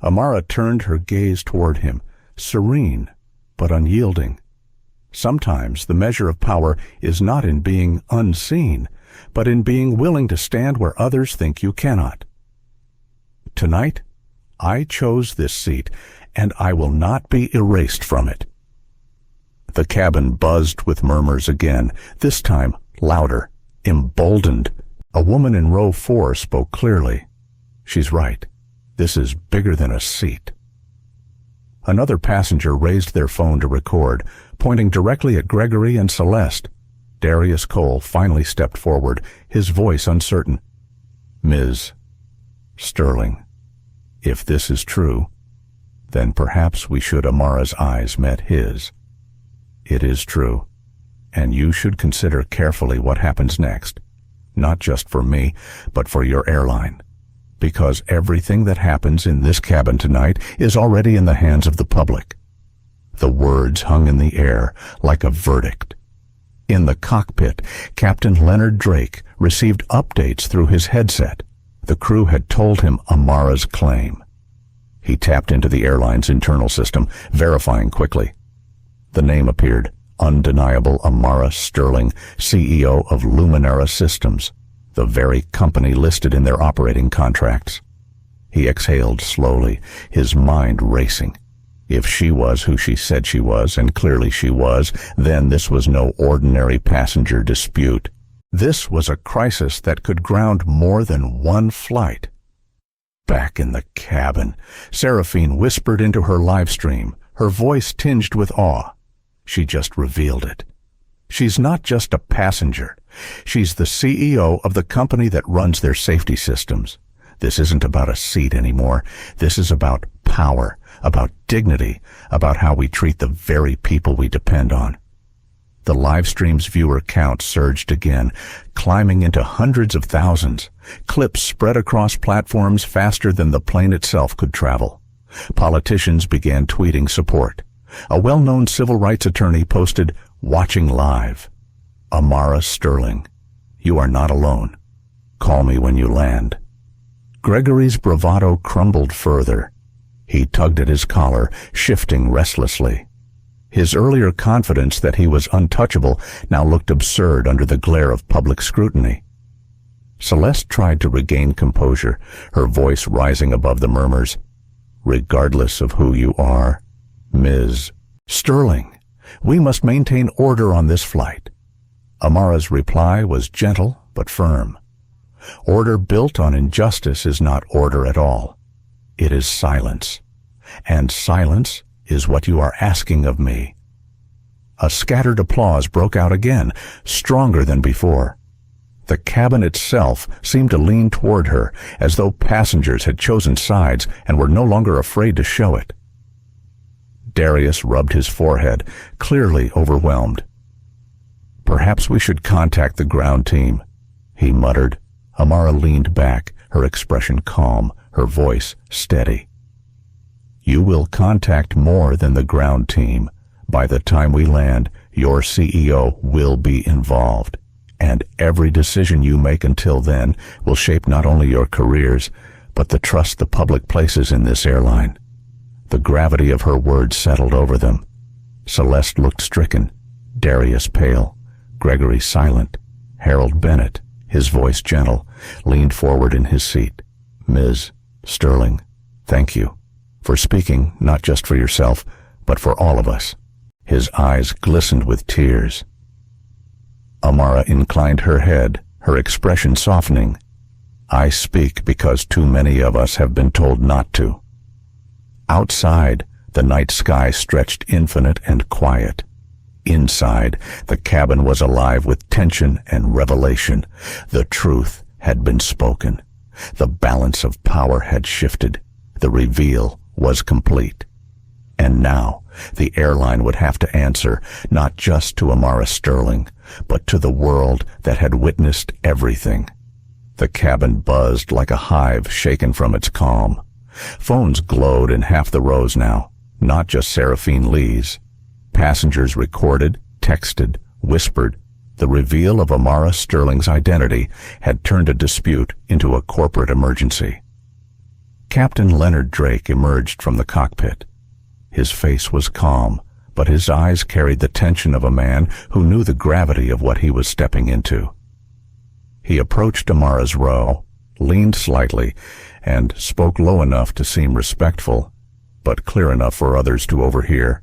Amara turned her gaze toward him, serene but unyielding. Sometimes the measure of power is not in being unseen, but in being willing to stand where others think you cannot. "Tonight, I chose this seat, and I will not be erased from it." The cabin buzzed with murmurs again, this time louder, emboldened. A woman in row 4 spoke clearly. "She's right. This is bigger than a seat." Another passenger raised their phone to record, pointing directly at Gregory and Celeste. Darius Cole finally stepped forward, his voice uncertain. "Ms. Sterling, if this is true, then perhaps we should." Amara's eyes met his. "It is true, and you should consider carefully what happens next, not just for me, but for your airline, because everything that happens in this cabin tonight is already in the hands of the public." The words hung in the air like a verdict. In the cockpit, Captain Leonard Drake received updates through his headset. The crew had told him Amara's claim. He tapped into the airline's internal system, verifying quickly. The name appeared, undeniable Amara Sterling, CEO of Luminara Systems, the very company listed in their operating contracts. He exhaled slowly, his mind racing. If she was who she said she was, and clearly she was, then this was no ordinary passenger dispute. This was a crisis that could ground more than one flight. Back in the cabin, Seraphine whispered into her live stream, her voice tinged with awe. She just revealed it. She's not just a passenger. She's the CEO of the company that runs their safety systems. This isn't about a seat anymore. This is about power, about dignity, about how we treat the very people we depend on. The live stream's viewer count surged again, climbing into hundreds of thousands. Clips spread across platforms faster than the plane itself could travel. Politicians began tweeting support. A well-known civil rights attorney posted, "Watching live. Amara Sterling, you are not alone. Call me when you land." Gregory's bravado crumbled further. He tugged at his collar, shifting restlessly. His earlier confidence that he was untouchable now looked absurd under the glare of public scrutiny. Celeste tried to regain composure, her voice rising above the murmurs. "Regardless of who you are, Ms. Sterling, we must maintain order on this flight." Amara's reply was gentle but firm. Order built on injustice is not order at all. It is silence. And silence is what you are asking of me. A scattered applause broke out again, stronger than before. The cabin itself seemed to lean toward her, as though passengers had chosen sides and were no longer afraid to show it. Darius rubbed his forehead, clearly overwhelmed. "Perhaps we should contact the ground team," he muttered. Amara leaned back, her expression calm, her voice steady. "You will contact more than the ground team. By the time we land, your CEO will be involved, and every decision you make until then will shape not only your careers, but the trust the public places in this airline." The gravity of her words settled over them. Celeste looked stricken, Darius pale, Gregory silent. Harold Bennett, his voice gentle, leaned forward in his seat. "Ms. Sterling, thank you for speaking not just for yourself, but for all of us." His eyes glistened with tears. Amara inclined her head, her expression softening. "I speak because too many of us have been told not to." Outside, the night sky stretched infinite and quiet. Inside, the cabin was alive with tension and revelation. The truth had been spoken. The balance of power had shifted. The reveal was complete. And now, the airline would have to answer not just to Amara Sterling, but to the world that had witnessed everything. The cabin buzzed like a hive shaken from its calm. Phones glowed in half the rows now, not just Seraphine Lee's. Passengers recorded, texted, whispered. The reveal of Amara Sterling's identity had turned a dispute into a corporate emergency. Captain Leonard Drake emerged from the cockpit. His face was calm, but his eyes carried the tension of a man who knew the gravity of what he was stepping into. He approached Amara's row, leaned slightly, and spoke low enough to seem respectful, but clear enough for others to overhear.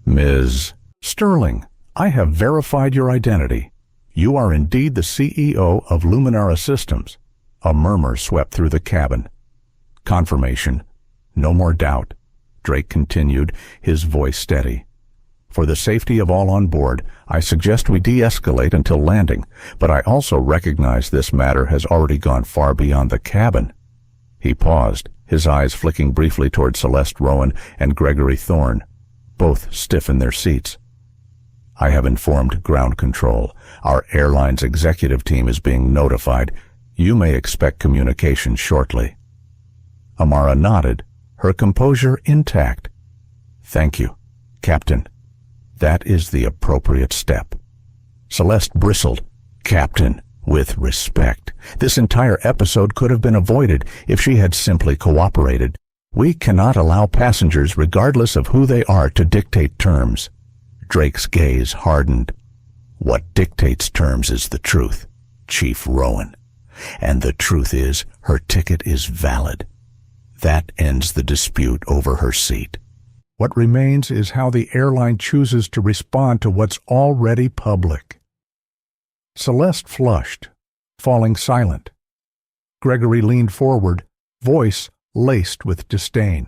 "Ms. Sterling, I have verified your identity. You are indeed the CEO of Luminara Systems." A murmur swept through the cabin. "Confirmation. No more doubt," Drake continued, his voice steady. "For the safety of all on board, I suggest we de-escalate until landing, but I also recognize this matter has already gone far beyond the cabin." He paused, his eyes flicking briefly toward Celeste Rowan and Gregory Thorne, both stiff in their seats. "I have informed ground control. Our airline's executive team is being notified. You may expect communication shortly." Amara nodded, her composure intact. "Thank you, Captain. That is the appropriate step." Celeste bristled. "Captain," with respect. This entire episode could have been avoided if she had simply cooperated. "We cannot allow passengers, regardless of who they are, to dictate terms." Drake's gaze hardened. "What dictates terms is the truth, Chief Rowan. And the truth is, her ticket is valid. That ends the dispute over her seat. What remains is how the airline chooses to respond to what's already public." Celeste flushed, falling silent. Gregory leaned forward, voice laced with disdain.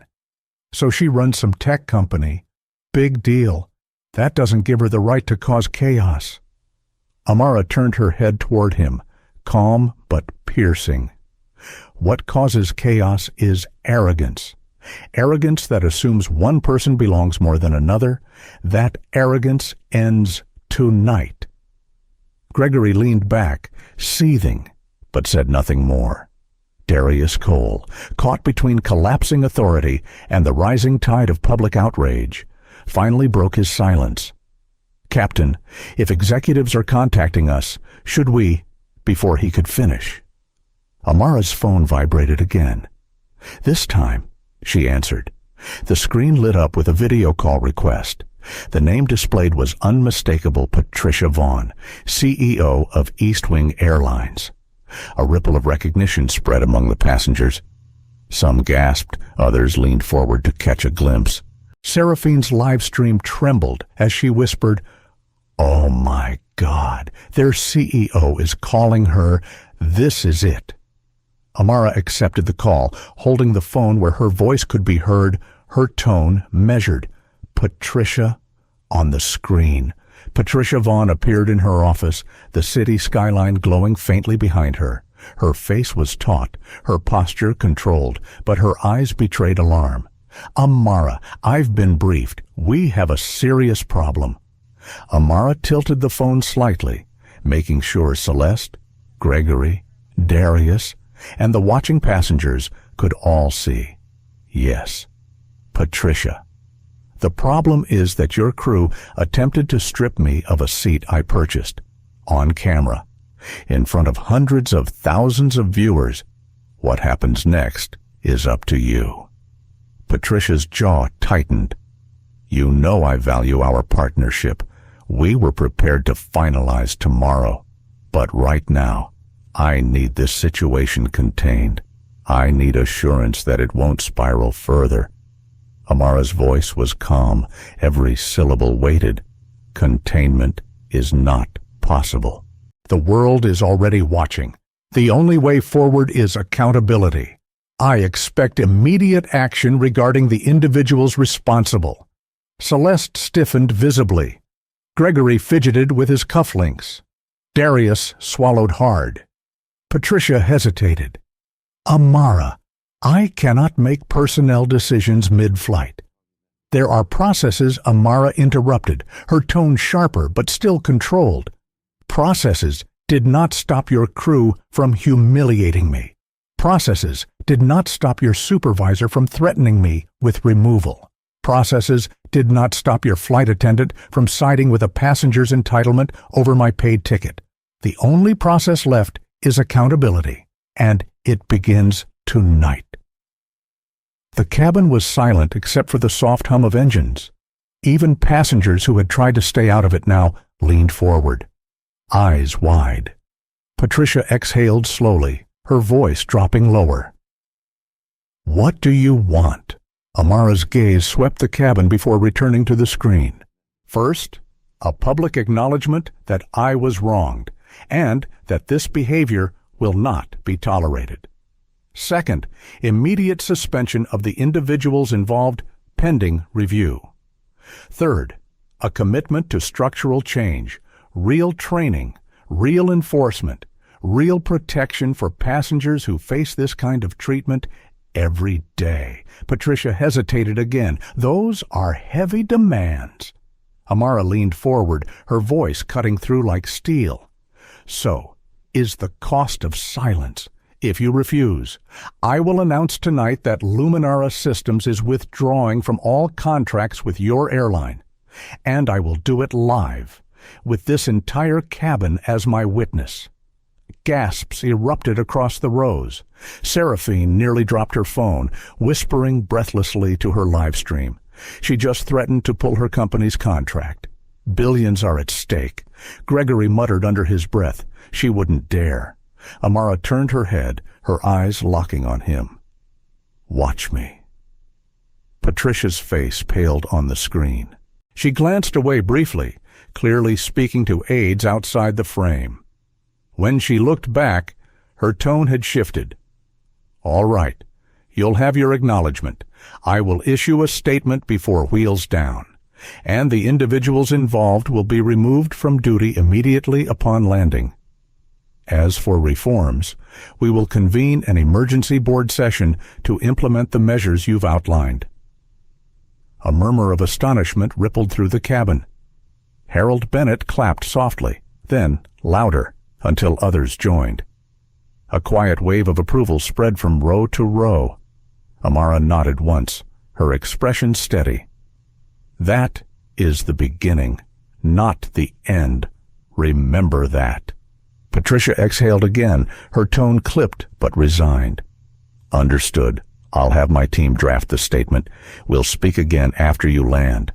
"So she runs some tech company. Big deal. That doesn't give her the right to cause chaos." Amara turned her head toward him, calm but piercing. "What causes chaos is arrogance. Arrogance that assumes one person belongs more than another. That arrogance ends tonight. Gregory leaned back, seething, but said nothing more. Darius Cole, caught between collapsing authority and the rising tide of public outrage, finally broke his silence. "Captain, if executives are contacting us, should we—" Before he could finish, Amara's phone vibrated again. This time, she answered. The screen lit up with a video call request. The name displayed was unmistakable Patricia Vaughn, CEO of Eastwing Airlines. A ripple of recognition spread among the passengers. Some gasped, others leaned forward to catch a glimpse. Seraphine's live stream trembled as she whispered, "Oh my God, their CEO is calling her. This is it." Amara accepted the call, holding the phone where her voice could be heard, her tone measured. Patricia on the screen. Patricia Vaughn appeared in her office, the city skyline glowing faintly behind her. Her face was taut, her posture controlled, but her eyes betrayed alarm. "Amara, I've been briefed. We have a serious problem." Amara tilted the phone slightly, making sure Celeste, Gregory, Darius, and the watching passengers could all see. "Yes, Patricia. The problem is that your crew attempted to strip me of a seat I purchased, on camera, in front of hundreds of thousands of viewers. What happens next is up to you." Patricia's jaw tightened. "You know I value our partnership. We were prepared to finalize tomorrow. But right now, I need this situation contained. I need assurance that it won't spiral further." Amara's voice was calm, every syllable weighted. "Containment is not possible. The world is already watching. The only way forward is accountability. I expect immediate action regarding the individuals responsible." Celeste stiffened visibly. Gregory fidgeted with his cufflinks. Darius swallowed hard. Patricia hesitated. "Amara, I cannot make personnel decisions mid-flight." "There are processes," Amara interrupted, her tone sharper but still controlled. "Processes did not stop your crew from humiliating me. Processes did not stop your supervisor from threatening me with removal. Processes did not stop your flight attendant from siding with a passenger's entitlement over my paid ticket. The only process left is accountability, and it begins tonight." The cabin was silent except for the soft hum of engines. Even passengers who had tried to stay out of it now leaned forward, eyes wide. Patricia exhaled slowly, her voice dropping lower. "What do you want?" Amara's gaze swept the cabin before returning to the screen. "First, a public acknowledgement that I was wronged, and that this behavior will not be tolerated. Second, immediate suspension of the individuals involved pending review. Third, a commitment to structural change, real training, real enforcement, real protection for passengers who face this kind of treatment every day." Patricia hesitated again. "Those are heavy demands." Amara leaned forward, her voice cutting through like steel. "So, is the cost of silence. If you refuse, I will announce tonight that Luminara Systems is withdrawing from all contracts with your airline. And I will do it live, with this entire cabin as my witness." Gasps erupted across the rows. Seraphine nearly dropped her phone, whispering breathlessly to her live stream. She just threatened to pull her company's contract. Billions are at stake. Gregory muttered under his breath. She wouldn't dare. Amara turned her head, her eyes locking on him. "Watch me." Patricia's face paled on the screen. She glanced away briefly, clearly speaking to aides outside the frame. When she looked back, her tone had shifted. "All right, you'll have your acknowledgement. I will issue a statement before wheels down, and the individuals involved will be removed from duty immediately upon landing. As for reforms, we will convene an emergency board session to implement the measures you've outlined." A murmur of astonishment rippled through the cabin. Harold Bennett clapped softly, then louder, until others joined. A quiet wave of approval spread from row to row. Amara nodded once, her expression steady. That is the beginning, not the end. Remember that. Patricia exhaled again, her tone clipped but resigned. Understood. I'll have my team draft the statement. We'll speak again after you land.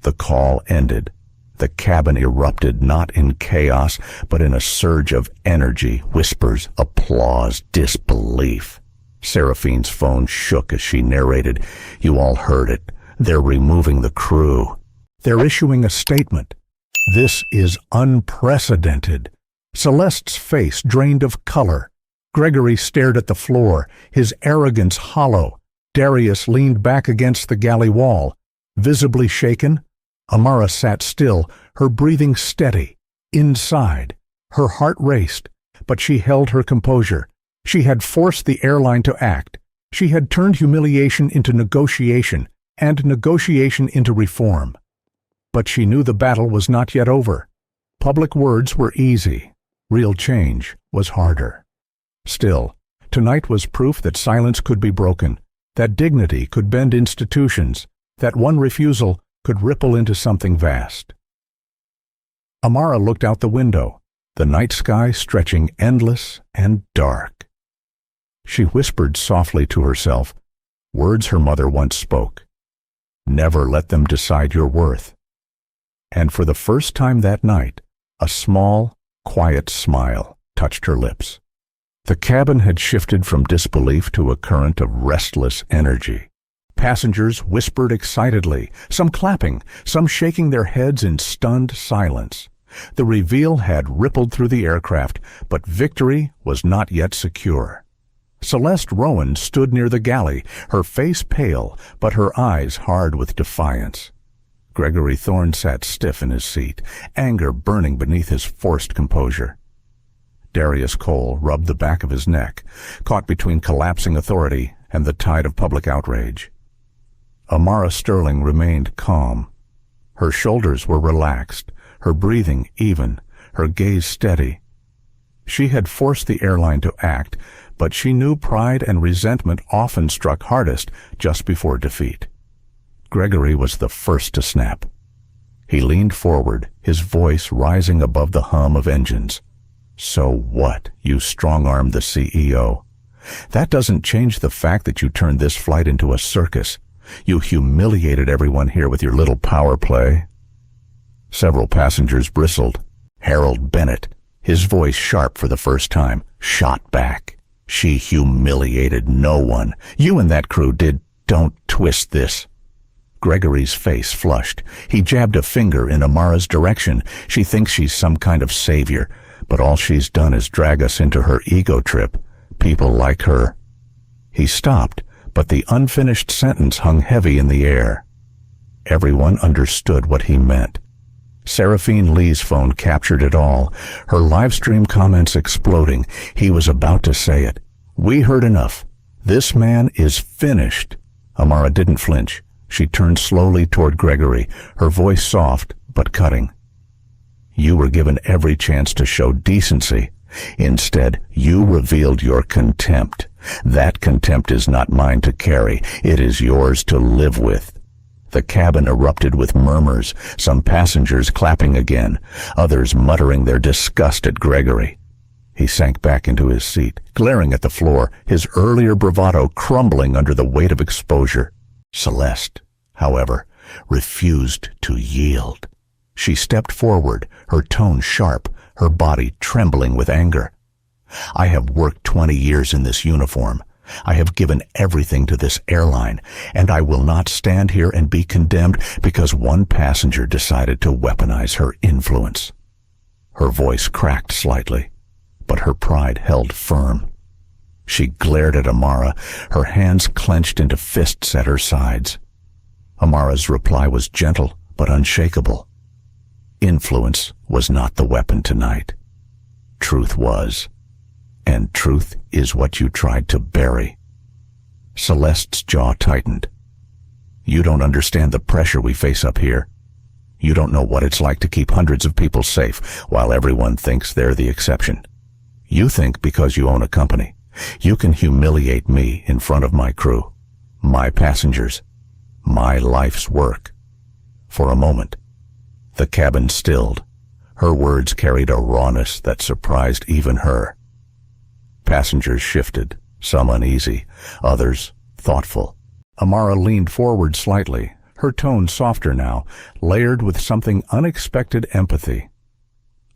The call ended. The cabin erupted not in chaos, but in a surge of energy, whispers, applause, disbelief. Seraphine's phone shook as she narrated. You all heard it. They're removing the crew. They're issuing a statement. This is unprecedented. Celeste's face drained of color. Gregory stared at the floor, his arrogance hollow. Darius leaned back against the galley wall. Visibly shaken, Amara sat still, her breathing steady. Inside, her heart raced, but she held her composure. She had forced the airline to act. She had turned humiliation into negotiation, and negotiation into reform. But she knew the battle was not yet over. Public words were easy. Real change was harder. Still, tonight was proof that silence could be broken, that dignity could bend institutions, that one refusal could ripple into something vast. Amara looked out the window, the night sky stretching endless and dark. She whispered softly to herself, words her mother once spoke. Never let them decide your worth. And for the first time that night, a small, quiet smile touched her lips. The cabin had shifted from disbelief to a current of restless energy. Passengers whispered excitedly, some clapping, some shaking their heads in stunned silence. The reveal had rippled through the aircraft, but victory was not yet secure. Celeste Rowan stood near the galley, her face pale, but her eyes hard with defiance. Gregory Thorne sat stiff in his seat, anger burning beneath his forced composure. Darius Cole rubbed the back of his neck, caught between collapsing authority and the tide of public outrage. Amara Sterling remained calm. Her shoulders were relaxed, her breathing even, her gaze steady. She had forced the airline to act, but she knew pride and resentment often struck hardest just before defeat. Gregory was the first to snap. He leaned forward, his voice rising above the hum of engines. So what? You strong-armed the CEO. That doesn't change the fact that you turned this flight into a circus. You humiliated everyone here with your little power play. Several passengers bristled. Harold Bennett, his voice sharp for the first time, shot back. She humiliated no one. You and that crew did. Don't twist this. Gregory's face flushed. He jabbed a finger in Amara's direction. She thinks she's some kind of savior, but all she's done is drag us into her ego trip. People like her. He stopped, but the unfinished sentence hung heavy in the air. Everyone understood what he meant. Seraphine Lee's phone captured it all, her live stream comments exploding. He was about to say it. We heard enough. This man is finished. Amara didn't flinch. She turned slowly toward Gregory, her voice soft but cutting. You were given every chance to show decency. Instead, you revealed your contempt. That contempt is not mine to carry. It is yours to live with. The cabin erupted with murmurs, some passengers clapping again, others muttering their disgust at Gregory. He sank back into his seat, glaring at the floor, his earlier bravado crumbling under the weight of exposure. Celeste, however, refused to yield. She stepped forward, her tone sharp, her body trembling with anger. I have worked 20 years in this uniform. I have given everything to this airline, and I will not stand here and be condemned because one passenger decided to weaponize her influence. Her voice cracked slightly, but her pride held firm. She glared at Amara, her hands clenched into fists at her sides. Amara's reply was gentle but unshakable. Influence was not the weapon tonight. Truth was. And truth is what you tried to bury. Celeste's jaw tightened. You don't understand the pressure we face up here. You don't know what it's like to keep hundreds of people safe while everyone thinks they're the exception. You think because you own a company, you can humiliate me in front of my crew, my passengers, my life's work. For a moment, the cabin stilled. Her words carried a rawness that surprised even her. Passengers shifted, some uneasy, others thoughtful. Amara leaned forward slightly, her tone softer now, layered with something unexpected empathy.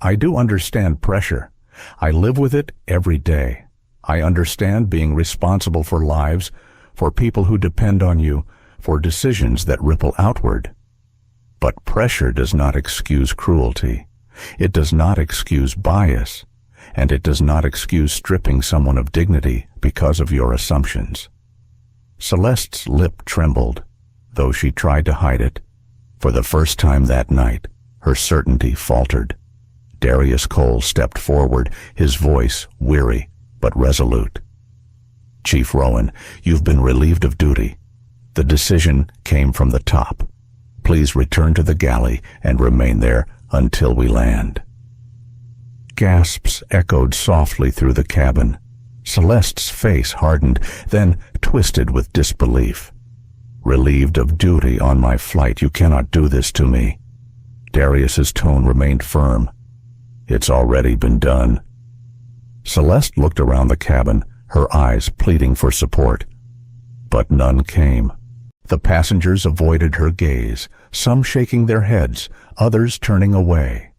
I do understand pressure. I live with it every day. I understand being responsible for lives, for people who depend on you, for decisions that ripple outward. But pressure does not excuse cruelty. It does not excuse bias, and it does not excuse stripping someone of dignity because of your assumptions. Celeste's lip trembled, though she tried to hide it. For the first time that night, her certainty faltered. Darius Cole stepped forward, his voice weary but resolute. Chief Rowan, you've been relieved of duty. The decision came from the top. Please return to the galley and remain there until we land. Gasps echoed softly through the cabin. Celeste's face hardened, then twisted with disbelief. Relieved of duty on my flight, you cannot do this to me. Darius's tone remained firm. It's already been done. Celeste looked around the cabin, her eyes pleading for support. But none came. The passengers avoided her gaze, some shaking their heads, others turning away.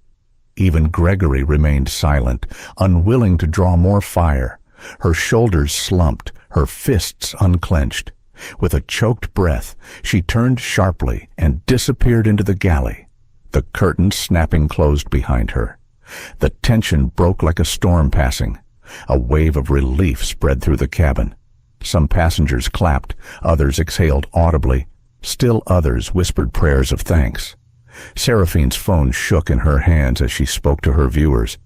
Even Gregory remained silent, unwilling to draw more fire. Her shoulders slumped, her fists unclenched. With a choked breath, she turned sharply and disappeared into the galley, the curtains snapping closed behind her. The tension broke like a storm passing. A wave of relief spread through the cabin. Some passengers clapped, others exhaled audibly. Still others whispered prayers of thanks. Seraphine's phone shook in her hands as she spoke to her viewers.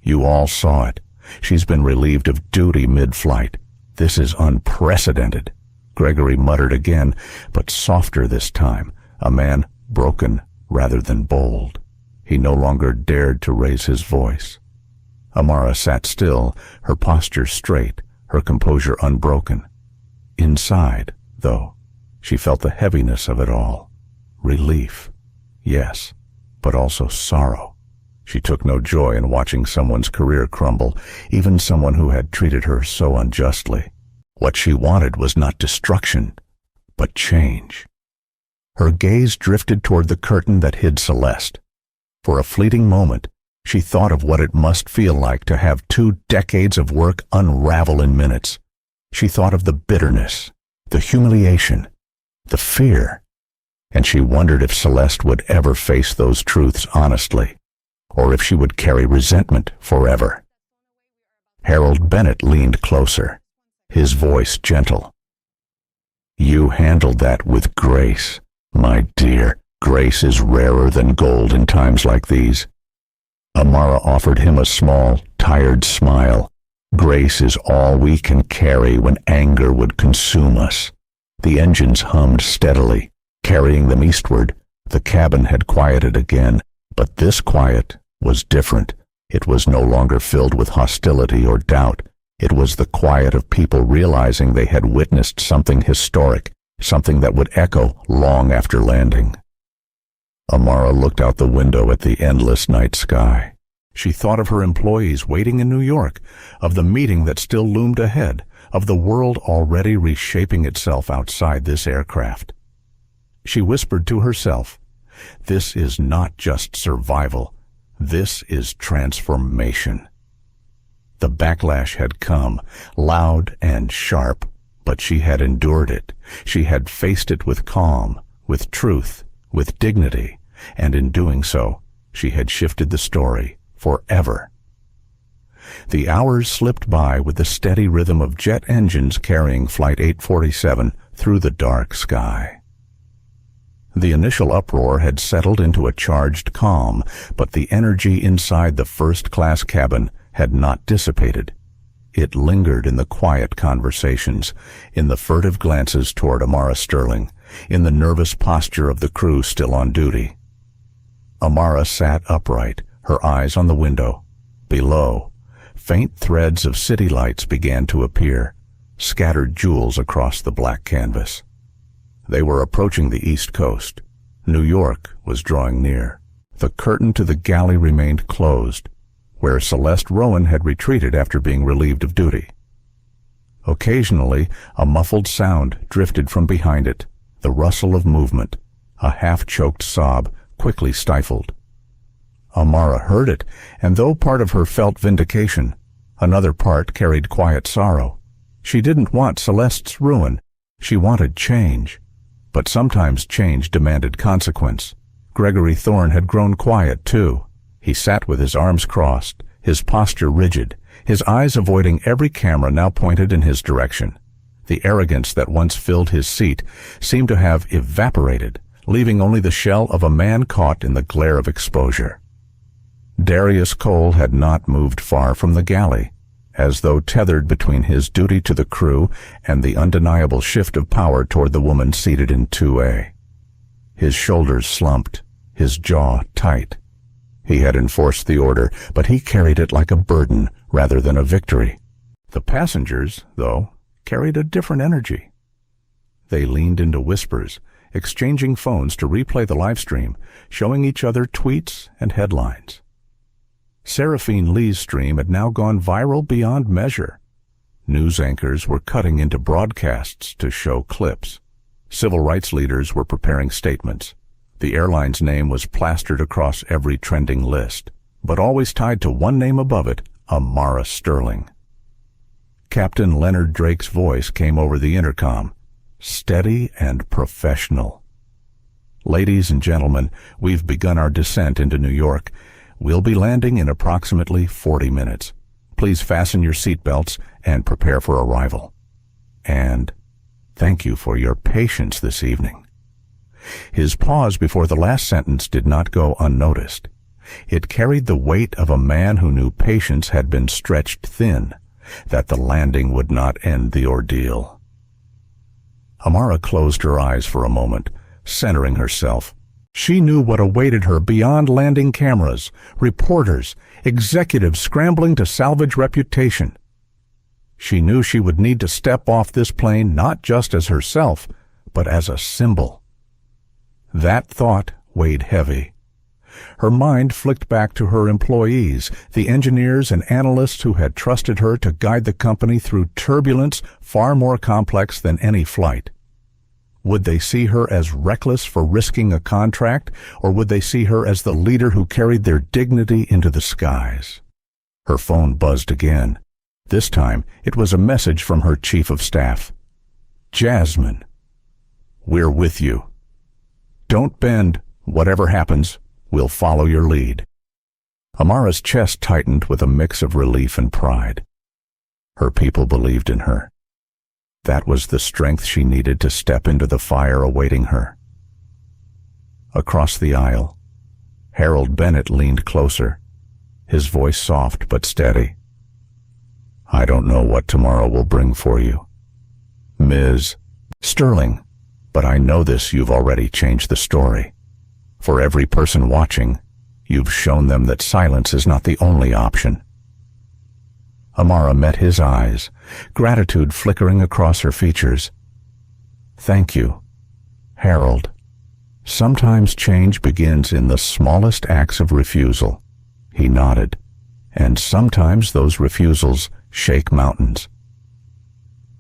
You all saw it. She's been relieved of duty mid-flight. This is unprecedented. Gregory muttered again, but softer this time, a man broken rather than bold. He no longer dared to raise his voice. Amara sat still, her posture straight, her composure unbroken. Inside, though, she felt the heaviness of it all. Relief, yes, but also sorrow. She took no joy in watching someone's career crumble, even someone who had treated her so unjustly. What she wanted was not destruction, but change. Her gaze drifted toward the curtain that hid Celeste. For a fleeting moment, she thought of what it must feel like to have 2 decades of work unravel in minutes. She thought of the bitterness, the humiliation, the fear, and she wondered if Celeste would ever face those truths honestly, or if she would carry resentment forever. Harold Bennett leaned closer, his voice gentle. You handled that with grace, my dear. Grace is rarer than gold in times like these. Amara offered him a small, tired smile. Grace is all we can carry when anger would consume us. The engines hummed steadily, carrying them eastward. The cabin had quieted again, but this quiet was different. It was no longer filled with hostility or doubt. It was the quiet of people realizing they had witnessed something historic, something that would echo long after landing. Amara looked out the window at the endless night sky. She thought of her employees waiting in New York, of the meeting that still loomed ahead, of the world already reshaping itself outside this aircraft. She whispered to herself, this is not just survival. This is transformation. The backlash had come, loud and sharp, but she had endured it. She had faced it with calm, with truth, with dignity, and in doing so, she had shifted the story forever. The hours slipped by with the steady rhythm of jet engines carrying Flight 847 through the dark sky. The initial uproar had settled into a charged calm, but the energy inside the first-class cabin had not dissipated. It lingered in the quiet conversations, in the furtive glances toward Amara Sterling, in the nervous posture of the crew still on duty. Amara sat upright, her eyes on the window. Below, faint threads of city lights began to appear, scattered jewels across the black canvas. They were approaching the East Coast. New York was drawing near. The curtain to the galley remained closed, where Celeste Rowan had retreated after being relieved of duty. Occasionally, a muffled sound drifted from behind it, the rustle of movement, a half-choked sob quickly stifled. Amara heard it, and though part of her felt vindication, another part carried quiet sorrow. She didn't want Celeste's ruin. She wanted change. But sometimes change demanded consequence. Gregory Thorne had grown quiet, too. He sat with his arms crossed, his posture rigid, his eyes avoiding every camera now pointed in his direction. The arrogance that once filled his seat seemed to have evaporated, leaving only the shell of a man caught in the glare of exposure. Darius Cole had not moved far from the galley, as though tethered between his duty to the crew and the undeniable shift of power toward the woman seated in 2A. His shoulders slumped, his jaw tight. He had enforced the order, but he carried it like a burden rather than a victory. The passengers, though, carried a different energy. They leaned into whispers, exchanging phones to replay the live stream, showing each other tweets and headlines. Seraphine Lee's stream had now gone viral beyond measure. News anchors were cutting into broadcasts to show clips. Civil rights leaders were preparing statements. The airline's name was plastered across every trending list, but always tied to one name above it, Amara Sterling. Captain Leonard Drake's voice came over the intercom, steady and professional. "Ladies and gentlemen, we've begun our descent into New York. We'll be landing in approximately 40 minutes. Please fasten your seatbelts and prepare for arrival. And thank you for your patience this evening." His pause before the last sentence did not go unnoticed. It carried the weight of a man who knew patience had been stretched thin, that the landing would not end the ordeal. Amara closed her eyes for a moment, centering herself. She knew what awaited her beyond landing cameras, reporters, executives scrambling to salvage reputation. She knew she would need to step off this plane not just as herself, but as a symbol. That thought weighed heavy. Her mind flicked back to her employees, the engineers and analysts who had trusted her to guide the company through turbulence far more complex than any flight. Would they see her as reckless for risking a contract, or would they see her as the leader who carried their dignity into the skies? Her phone buzzed again. This time, it was a message from her chief of staff. "Jasmine, we're with you. Don't bend. Whatever happens, we'll follow your lead." Amara's chest tightened with a mix of relief and pride. Her people believed in her. That was the strength she needed to step into the fire awaiting her. Across the aisle, Harold Bennett leaned closer, his voice soft but steady. "I don't know what tomorrow will bring for you, Ms. Sterling, but I know this: you've already changed the story. For every person watching, you've shown them that silence is not the only option." Amara met his eyes, gratitude flickering across her features. "Thank you, Harold. Sometimes change begins in the smallest acts of refusal." He nodded. "And sometimes those refusals shake mountains."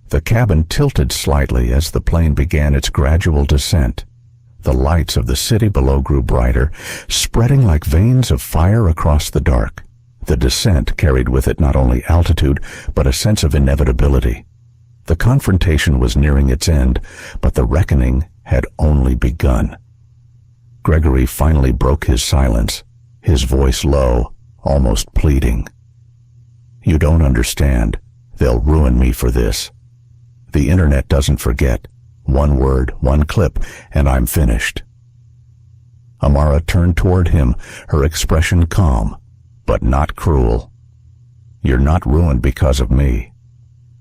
The cabin tilted slightly as the plane began its gradual descent. The lights of the city below grew brighter, spreading like veins of fire across the dark. The descent carried with it not only altitude, but a sense of inevitability. The confrontation was nearing its end, but the reckoning had only begun. Gregory finally broke his silence, his voice low, almost pleading. "You don't understand. They'll ruin me for this. The internet doesn't forget. One word, one clip, and I'm finished." Amara turned toward him, her expression calm, but not cruel. "You're not ruined because of me.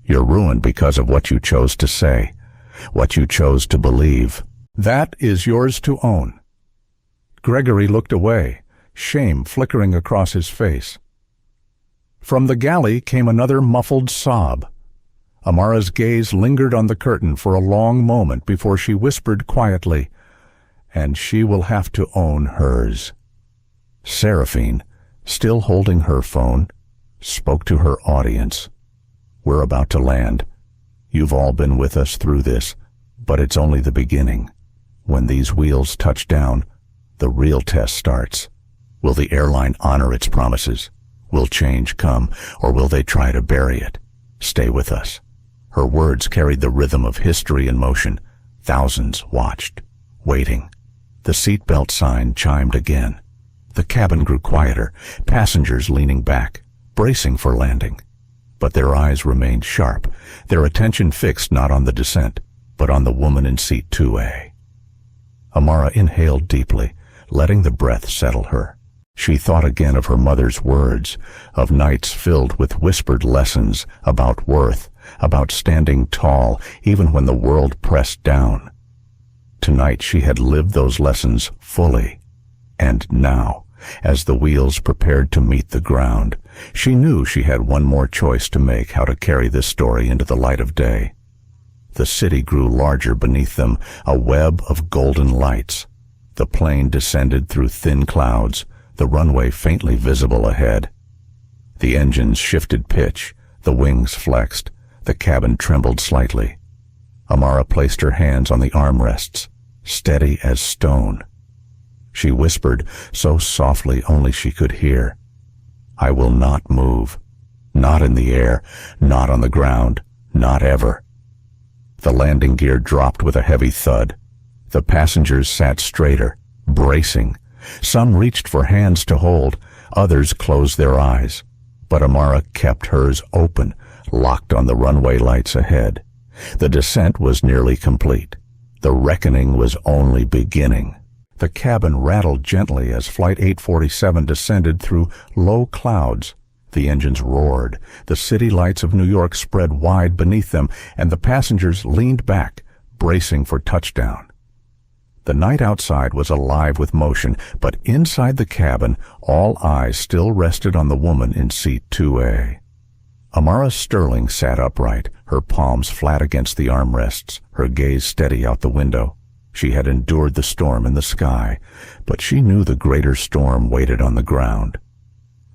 You're ruined because of what you chose to say, what you chose to believe. That is yours to own." Gregory looked away, shame flickering across his face. From the galley came another muffled sob. Amara's gaze lingered on the curtain for a long moment before she whispered quietly, "And she will have to own hers." Seraphine, still holding her phone, spoke to her audience. "We're about to land. You've all been with us through this, but it's only the beginning. When these wheels touch down, the real test starts. Will the airline honor its promises? Will change come, or will they try to bury it? Stay with us." Her words carried the rhythm of history in motion. Thousands watched, waiting. The seatbelt sign chimed again. The cabin grew quieter, passengers leaning back, bracing for landing. But their eyes remained sharp, their attention fixed not on the descent, but on the woman in seat 2A. Amara inhaled deeply, letting the breath settle her. She thought again of her mother's words, of nights filled with whispered lessons about worth, about standing tall even when the world pressed down. Tonight she had lived those lessons fully, and now, as the wheels prepared to meet the ground, she knew she had one more choice to make: how to carry this story into the light of day. The city grew larger beneath them, a web of golden lights. The plane descended through thin clouds, the runway faintly visible ahead. The engines shifted pitch, the wings flexed, the cabin trembled slightly. Amara placed her hands on the armrests, steady as stone. She whispered, so softly only she could hear, "I will not move. Not in the air, not on the ground, not ever." The landing gear dropped with a heavy thud. The passengers sat straighter, bracing. Some reached for hands to hold, others closed their eyes. But Amara kept hers open, locked on the runway lights ahead. The descent was nearly complete. The reckoning was only beginning. The cabin rattled gently as Flight 847 descended through low clouds. The engines roared, the city lights of New York spread wide beneath them, and the passengers leaned back, bracing for touchdown. The night outside was alive with motion, but inside the cabin, all eyes still rested on the woman in seat 2A. Amara Sterling sat upright, her palms flat against the armrests, her gaze steady out the window. She had endured the storm in the sky, but she knew the greater storm waited on the ground.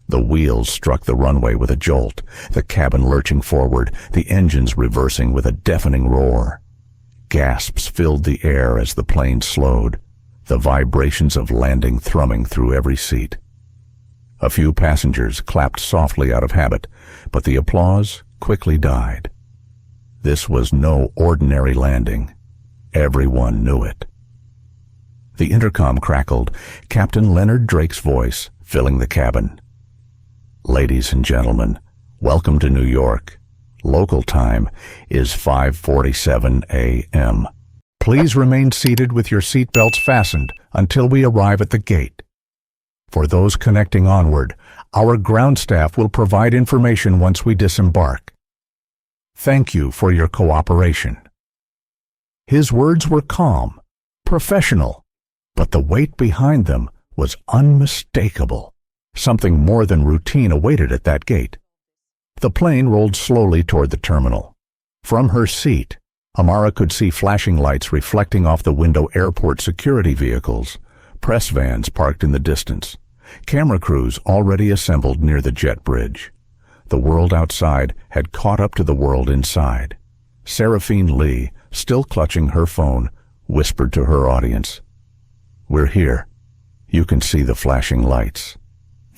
The wheels struck the runway with a jolt, the cabin lurching forward, the engines reversing with a deafening roar. Gasps filled the air as the plane slowed, the vibrations of landing thrumming through every seat. A few passengers clapped softly out of habit, but the applause quickly died. This was no ordinary landing. Everyone knew it. The intercom crackled, Captain Leonard Drake's voice filling the cabin. "Ladies and gentlemen, welcome to New York. Local time is 5:47 a.m. Please remain seated with your seatbelts fastened until we arrive at the gate. For those connecting onward, our ground staff will provide information once we disembark. Thank you for your cooperation." His words were calm, professional, but the weight behind them was unmistakable. Something more than routine awaited at that gate. The plane rolled slowly toward the terminal. From her seat, Amara could see flashing lights reflecting off the window airport security vehicles, press vans parked in the distance, camera crews already assembled near the jet bridge. The world outside had caught up to the world inside. Seraphine Lee, still clutching her phone, whispered to her audience, "We're here. You can see the flashing lights.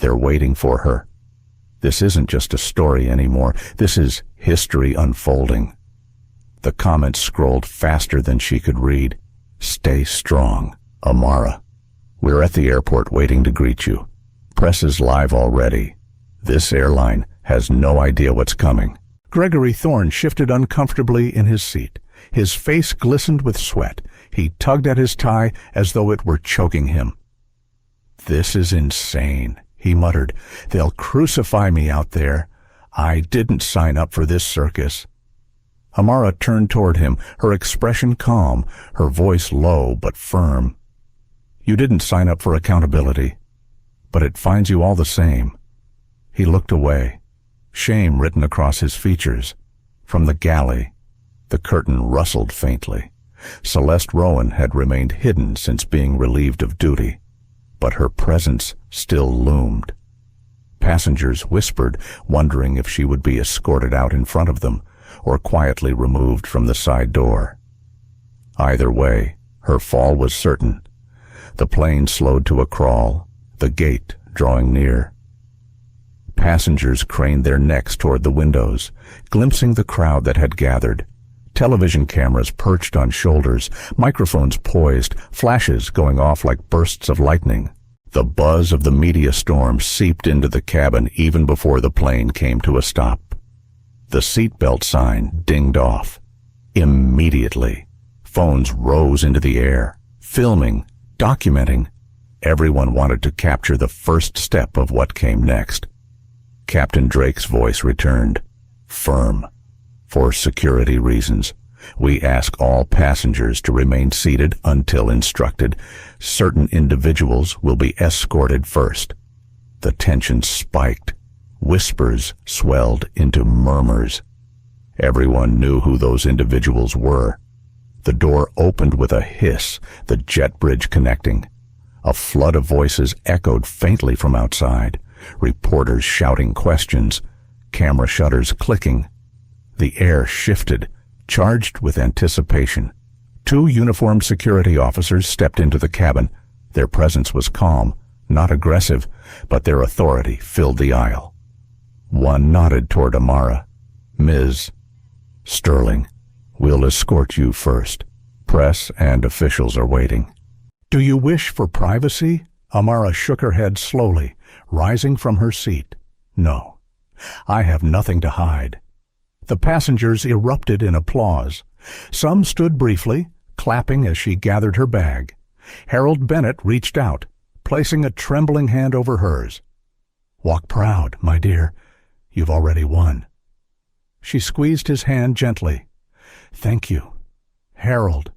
They're waiting for her. This isn't just a story anymore. This is history unfolding." The comments scrolled faster than she could read. "Stay strong, Amara. We're at the airport waiting to greet you. Press is live already. This airline has no idea what's coming." Gregory Thorne shifted uncomfortably in his seat. His face glistened with sweat. He tugged at his tie as though it were choking him. "This is insane," he muttered. "They'll crucify me out there. I didn't sign up for this circus." Amara turned toward him, her expression calm, her voice low but firm. You didn't sign up for accountability, but it finds you all the same." He looked away, shame written across his features. From the galley, the curtain rustled faintly. Celeste Rowan had remained hidden since being relieved of duty, but her presence still loomed. Passengers whispered, wondering if she would be escorted out in front of them or quietly removed from the side door. Either way, her fall was certain. The plane slowed to a crawl, the gate drawing near. Passengers craned their necks toward the windows, glimpsing the crowd that had gathered. Television cameras perched on shoulders, microphones poised, flashes going off like bursts of lightning. The buzz of the media storm seeped into the cabin even before the plane came to a stop. The seatbelt sign dinged off. Immediately, phones rose into the air, filming, documenting. Everyone wanted to capture the first step of what came next. Captain Drake's voice returned, firm. "For security reasons, we ask all passengers to remain seated until instructed. Certain individuals will be escorted first." The tension spiked. Whispers swelled into murmurs. Everyone knew who those individuals were. The door opened with a hiss, the jet bridge connecting. A flood of voices echoed faintly from outside, reporters shouting questions, camera shutters clicking. The air shifted, charged with anticipation. 2 uniformed security officers stepped into the cabin. Their presence was calm, not aggressive, but their authority filled the aisle. One nodded toward Amara. "Ms. Sterling, we'll escort you first. Press and officials are waiting." "Do you wish for privacy?" Amara shook her head slowly, rising from her seat. "No, I have nothing to hide." The passengers erupted in applause. Some stood briefly, clapping as she gathered her bag. Harold Bennett reached out, placing a trembling hand over hers. "Walk proud, my dear. You've already won." She squeezed his hand gently. "Thank you." "Harold."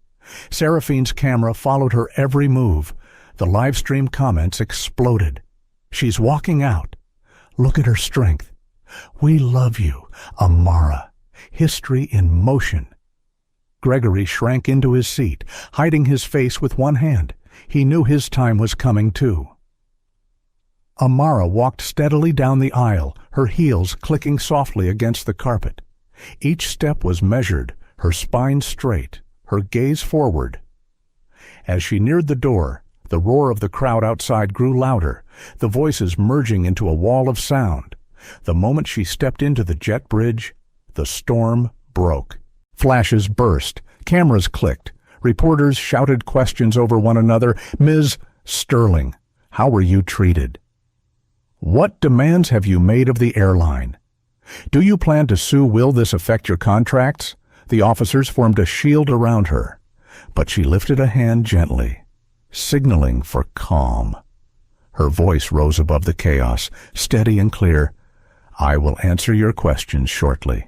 Seraphine's camera followed her every move. The live stream comments exploded. "She's walking out. Look at her strength. We love you, Amara. History in motion." Gregory shrank into his seat, hiding his face with one hand. He knew his time was coming too. Amara walked steadily down the aisle, her heels clicking softly against the carpet. Each step was measured, her spine straight, her gaze forward. As she neared the door, the roar of the crowd outside grew louder, the voices merging into a wall of sound. The moment she stepped into the jet bridge, the storm broke. Flashes burst, cameras clicked, reporters shouted questions over one another. "Ms. Sterling, how were you treated? What demands have you made of the airline? Do you plan to sue? Will this affect your contracts?" The officers formed a shield around her, but she lifted a hand gently, signaling for calm. Her voice rose above the chaos, steady and clear. "I will answer your questions shortly.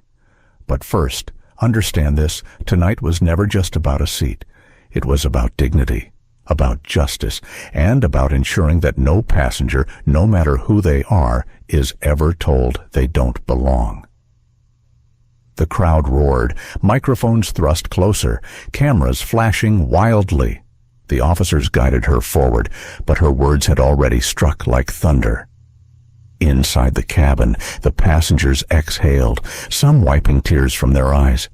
But first, understand this, tonight was never just about a seat. It was about dignity, about justice, and about ensuring that no passenger, no matter who they are, is ever told they don't belong." The crowd roared, microphones thrust closer, cameras flashing wildly. The officers guided her forward, but her words had already struck like thunder. Inside the cabin, the passengers exhaled, some wiping tears from their eyes.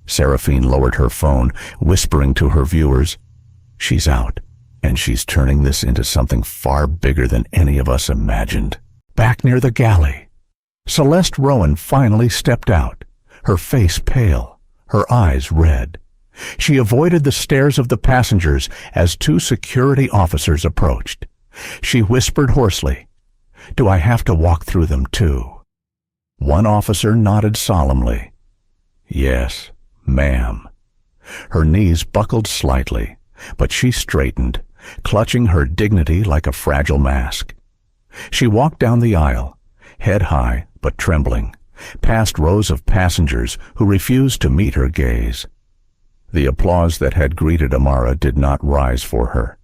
Seraphine lowered her phone, whispering to her viewers, "She's out, and she's turning this into something far bigger than any of us imagined." Back near the galley, Celeste Rowan finally stepped out, her face pale, her eyes red. She avoided the stares of the passengers as 2 security officers approached. She whispered hoarsely, "Do I have to walk through them too?" One officer nodded solemnly. "Yes, ma'am." Her knees buckled slightly, but she straightened, clutching her dignity like a fragile mask. She walked down the aisle, head high but trembling, past rows of passengers who refused to meet her gaze. The applause that had greeted Amara did not rise for her.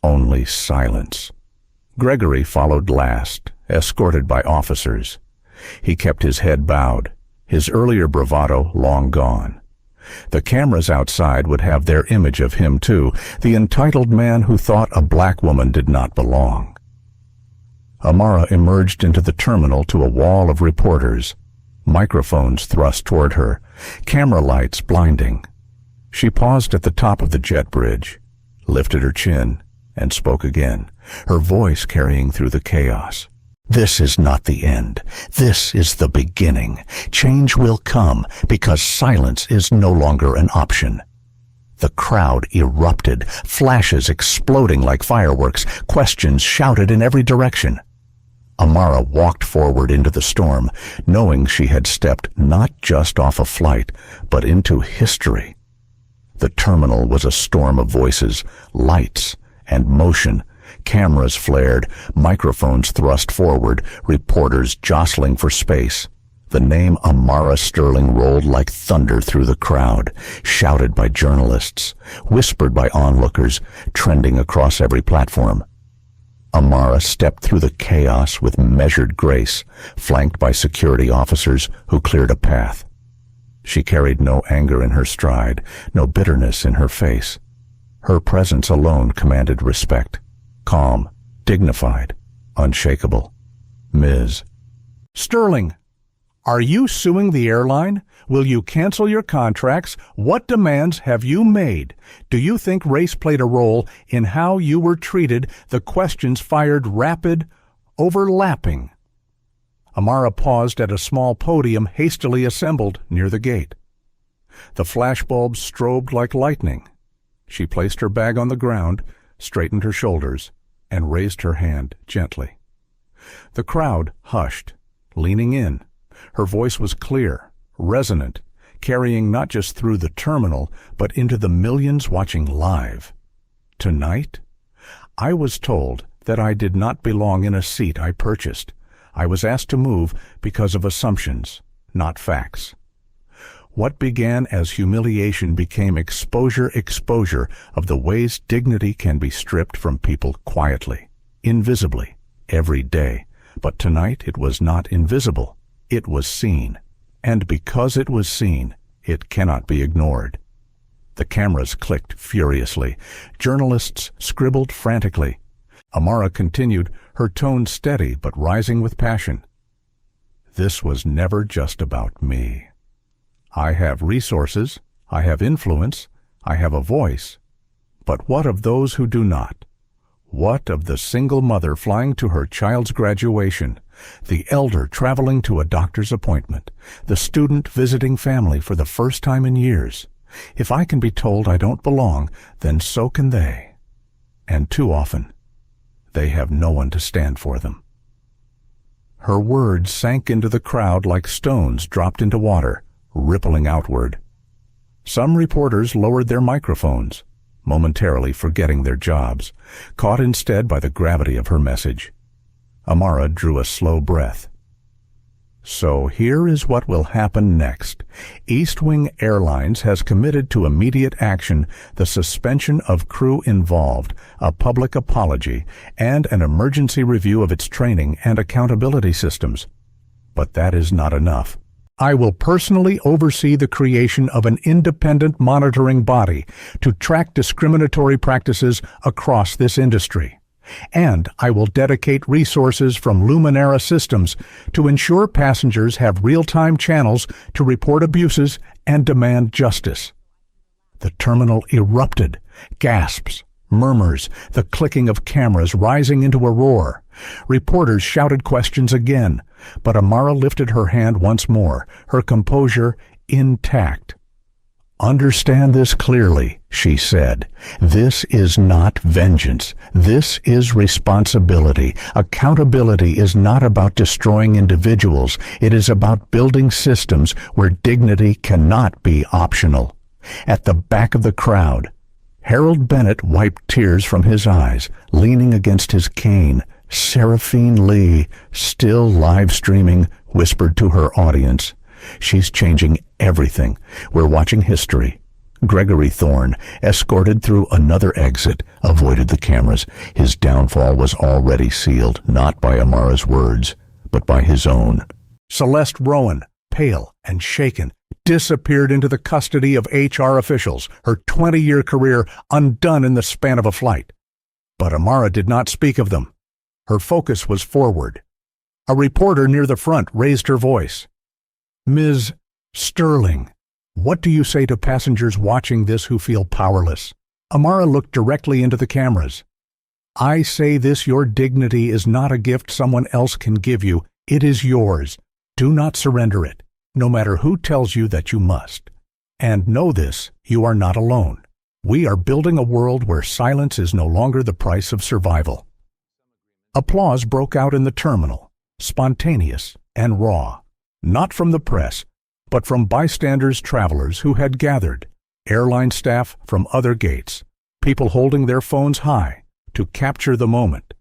Only silence. Gregory followed last, escorted by officers. He kept his head bowed, his earlier bravado long gone. The cameras outside would have their image of him too, the entitled man who thought a black woman did not belong. Amara emerged into the terminal to a wall of reporters, microphones thrust toward her, camera lights blinding. She paused at the top of the jet bridge, lifted her chin, and spoke again, her voice carrying through the chaos. This is not the end. This is the beginning. Change will come because silence is no longer an option. The crowd erupted, flashes exploding like fireworks, questions shouted in every direction. Amara walked forward into the storm, knowing she had stepped not just off a flight, but into history. The terminal was a storm of voices, lights, and motion. Cameras flared, microphones thrust forward, reporters jostling for space. The name Amara Sterling rolled like thunder through the crowd, shouted by journalists, whispered by onlookers, trending across every platform. Amara stepped through the chaos with measured grace, flanked by security officers who cleared a path. She carried no anger in her stride, no bitterness in her face. Her presence alone commanded respect. Calm, dignified, unshakable. Ms. Sterling, are you suing the airline? Will you cancel your contracts? What demands have you made? Do you think race played a role in how you were treated? The questions fired rapid, overlapping. Amara paused at a small podium hastily assembled near the gate. The flashbulbs strobed like lightning. She placed her bag on the ground, straightened her shoulders, and raised her hand gently. The crowd hushed, leaning in. Her voice was clear, resonant, carrying not just through the terminal, but into the millions watching live. Tonight, I was told that I did not belong in a seat I purchased. I was asked to move because of assumptions, not facts. What began as humiliation became exposure of the ways dignity can be stripped from people quietly, invisibly, every day. But tonight it was not invisible. It was seen. And because it was seen, it cannot be ignored. The cameras clicked furiously. Journalists scribbled frantically. Amara continued, her tone steady but rising with passion. This was never just about me. I have resources, I have influence, I have a voice. But what of those who do not? What of the single mother flying to her child's graduation, the elder traveling to a doctor's appointment, the student visiting family for the first time in years? If I can be told I don't belong, then so can they. And too often, they have no one to stand for them. Her words sank into the crowd like stones dropped into water, rippling outward. Some reporters lowered their microphones, momentarily forgetting their jobs, caught instead by the gravity of her message. Amara drew a slow breath. So here is what will happen next. East Wing Airlines has committed to immediate action, the suspension of crew involved, a public apology, and an emergency review of its training and accountability systems. But that is not enough. I will personally oversee the creation of an independent monitoring body to track discriminatory practices across this industry. And I will dedicate resources from Luminara Systems to ensure passengers have real-time channels to report abuses and demand justice. The terminal erupted, gasps, murmurs, the clicking of cameras rising into a roar. Reporters shouted questions again, but Amara lifted her hand once more, her composure intact. Understand this clearly, she said. This is not vengeance. This is responsibility. Accountability is not about destroying individuals. It is about building systems where dignity cannot be optional. At the back of the crowd, Harold Bennett wiped tears from his eyes, leaning against his cane. Seraphine Lee, still live streaming, whispered to her audience, "She's changing everything. We're watching history. Gregory Thorne, escorted through another exit, avoided the cameras. His downfall was already sealed, not by Amara's words, but by his own. Celeste Rowan, pale and shaken, disappeared into the custody of HR officials, her 20-year career undone in the span of a flight. But Amara did not speak of them. Her focus was forward. A reporter near the front raised her voice. "Ms. Sterling, what do you say to passengers watching this who feel powerless?" Amara looked directly into the cameras. "I say this: your dignity is not a gift someone else can give you. It is yours. Do not surrender it, no matter who tells you that you must. And know this: you are not alone. We are building a world where silence is no longer the price of survival." Applause broke out in the terminal, spontaneous and raw, not from the press, but from bystanders, travelers who had gathered, airline staff from other gates, people holding their phones high to capture the moment.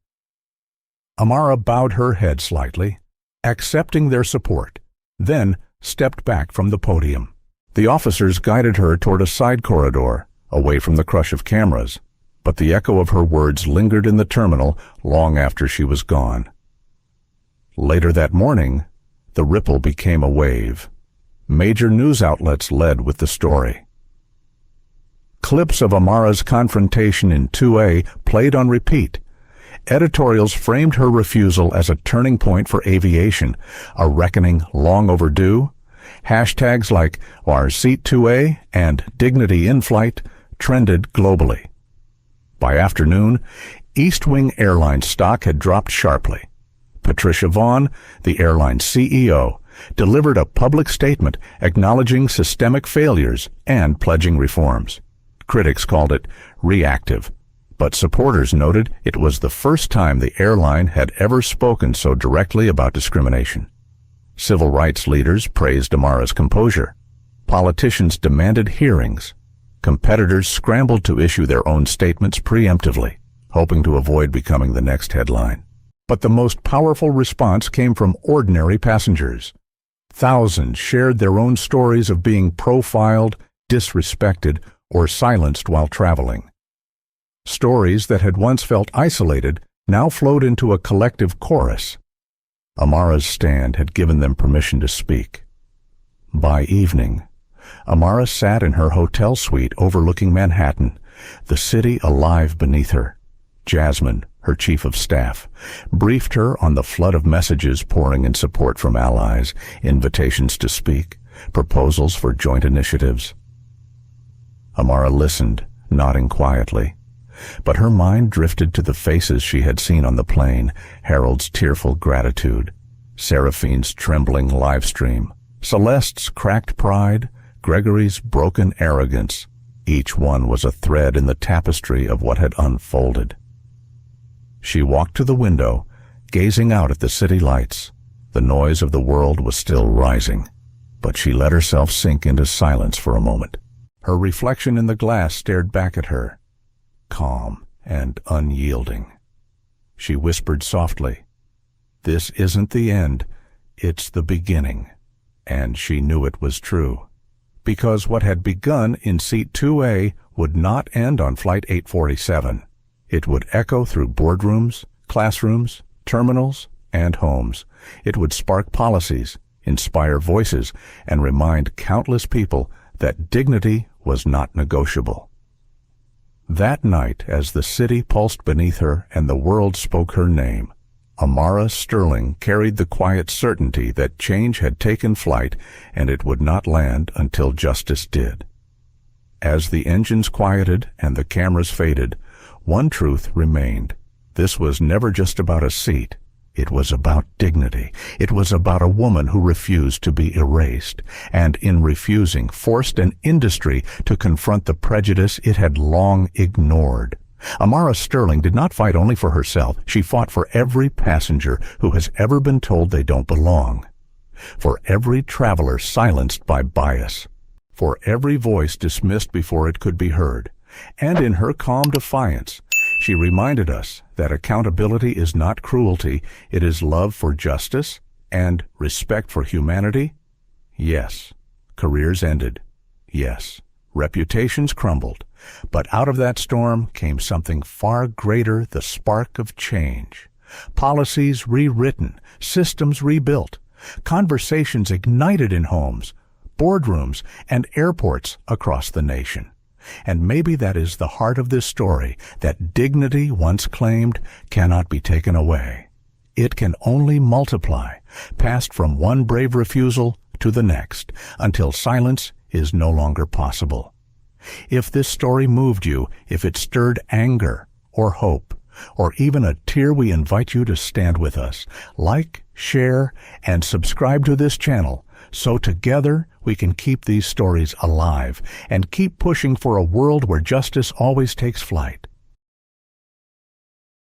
Amara bowed her head slightly, accepting their support, then stepped back from the podium. The officers guided her toward a side corridor, away from the crush of cameras, but the echo of her words lingered in the terminal long after she was gone. Later that morning, the ripple became a wave. Major news outlets led with the story. Clips of Amara's confrontation in 2A played on repeat. Editorials framed her refusal as a turning point for aviation, a reckoning long overdue. Hashtags like "Our Seat 2A" and "Dignity in Flight" trended globally. By afternoon, East Wing Airlines stock had dropped sharply. Patricia Vaughn, the airline's CEO, delivered a public statement acknowledging systemic failures and pledging reforms. Critics called it reactive, but supporters noted it was the first time the airline had ever spoken so directly about discrimination. Civil rights leaders praised Amara's composure. Politicians demanded hearings. Competitors scrambled to issue their own statements preemptively, hoping to avoid becoming the next headline. But the most powerful response came from ordinary passengers. Thousands shared their own stories of being profiled, disrespected, or silenced while traveling. Stories that had once felt isolated now flowed into a collective chorus. Amara's stand had given them permission to speak. By evening, Amara sat in her hotel suite overlooking Manhattan, the city alive beneath her. Jasmine, her chief of staff, briefed her on the flood of messages pouring in support from allies, invitations to speak, proposals for joint initiatives. Amara listened, nodding quietly, but her mind drifted to the faces she had seen on the plane: Harold's tearful gratitude, Seraphine's trembling live stream, Celeste's cracked pride, Gregory's broken arrogance. Each one was a thread in the tapestry of what had unfolded. She walked to the window, gazing out at the city lights. The noise of the world was still rising, but she let herself sink into silence for a moment. Her reflection in the glass stared back at her, calm and unyielding. She whispered softly, "This isn't the end, it's the beginning." And she knew it was true, because what had begun in Seat 2A would not end on Flight 847. It would echo through boardrooms, classrooms, terminals, and homes. It would spark policies, inspire voices, and remind countless people that dignity was not negotiable. That night, as the city pulsed beneath her and the world spoke her name, Amara Sterling carried the quiet certainty that change had taken flight and it would not land until justice did. As the engines quieted and the cameras faded, one truth remained. This was never just about a seat. It was about dignity. It was about a woman who refused to be erased, and in refusing, forced an industry to confront the prejudice it had long ignored. Amara Sterling did not fight only for herself. She fought for every passenger who has ever been told they don't belong, for every traveler silenced by bias, for every voice dismissed before it could be heard. And in her calm defiance, she reminded us that accountability is not cruelty. It is love for justice and respect for humanity. Yes, careers ended. Yes, Reputations crumbled. But out of that storm came something far greater, the spark of change. Policies rewritten, systems rebuilt, conversations ignited in homes, boardrooms, and airports across the nation. And maybe that is the heart of this story, that dignity once claimed cannot be taken away. It can only multiply, passed from one brave refusal to the next, until silence is no longer possible. If this story moved you, if it stirred anger or hope, or even a tear, we invite you to stand with us. Like, share, and subscribe to this channel so together we can keep these stories alive and keep pushing for a world where justice always takes flight.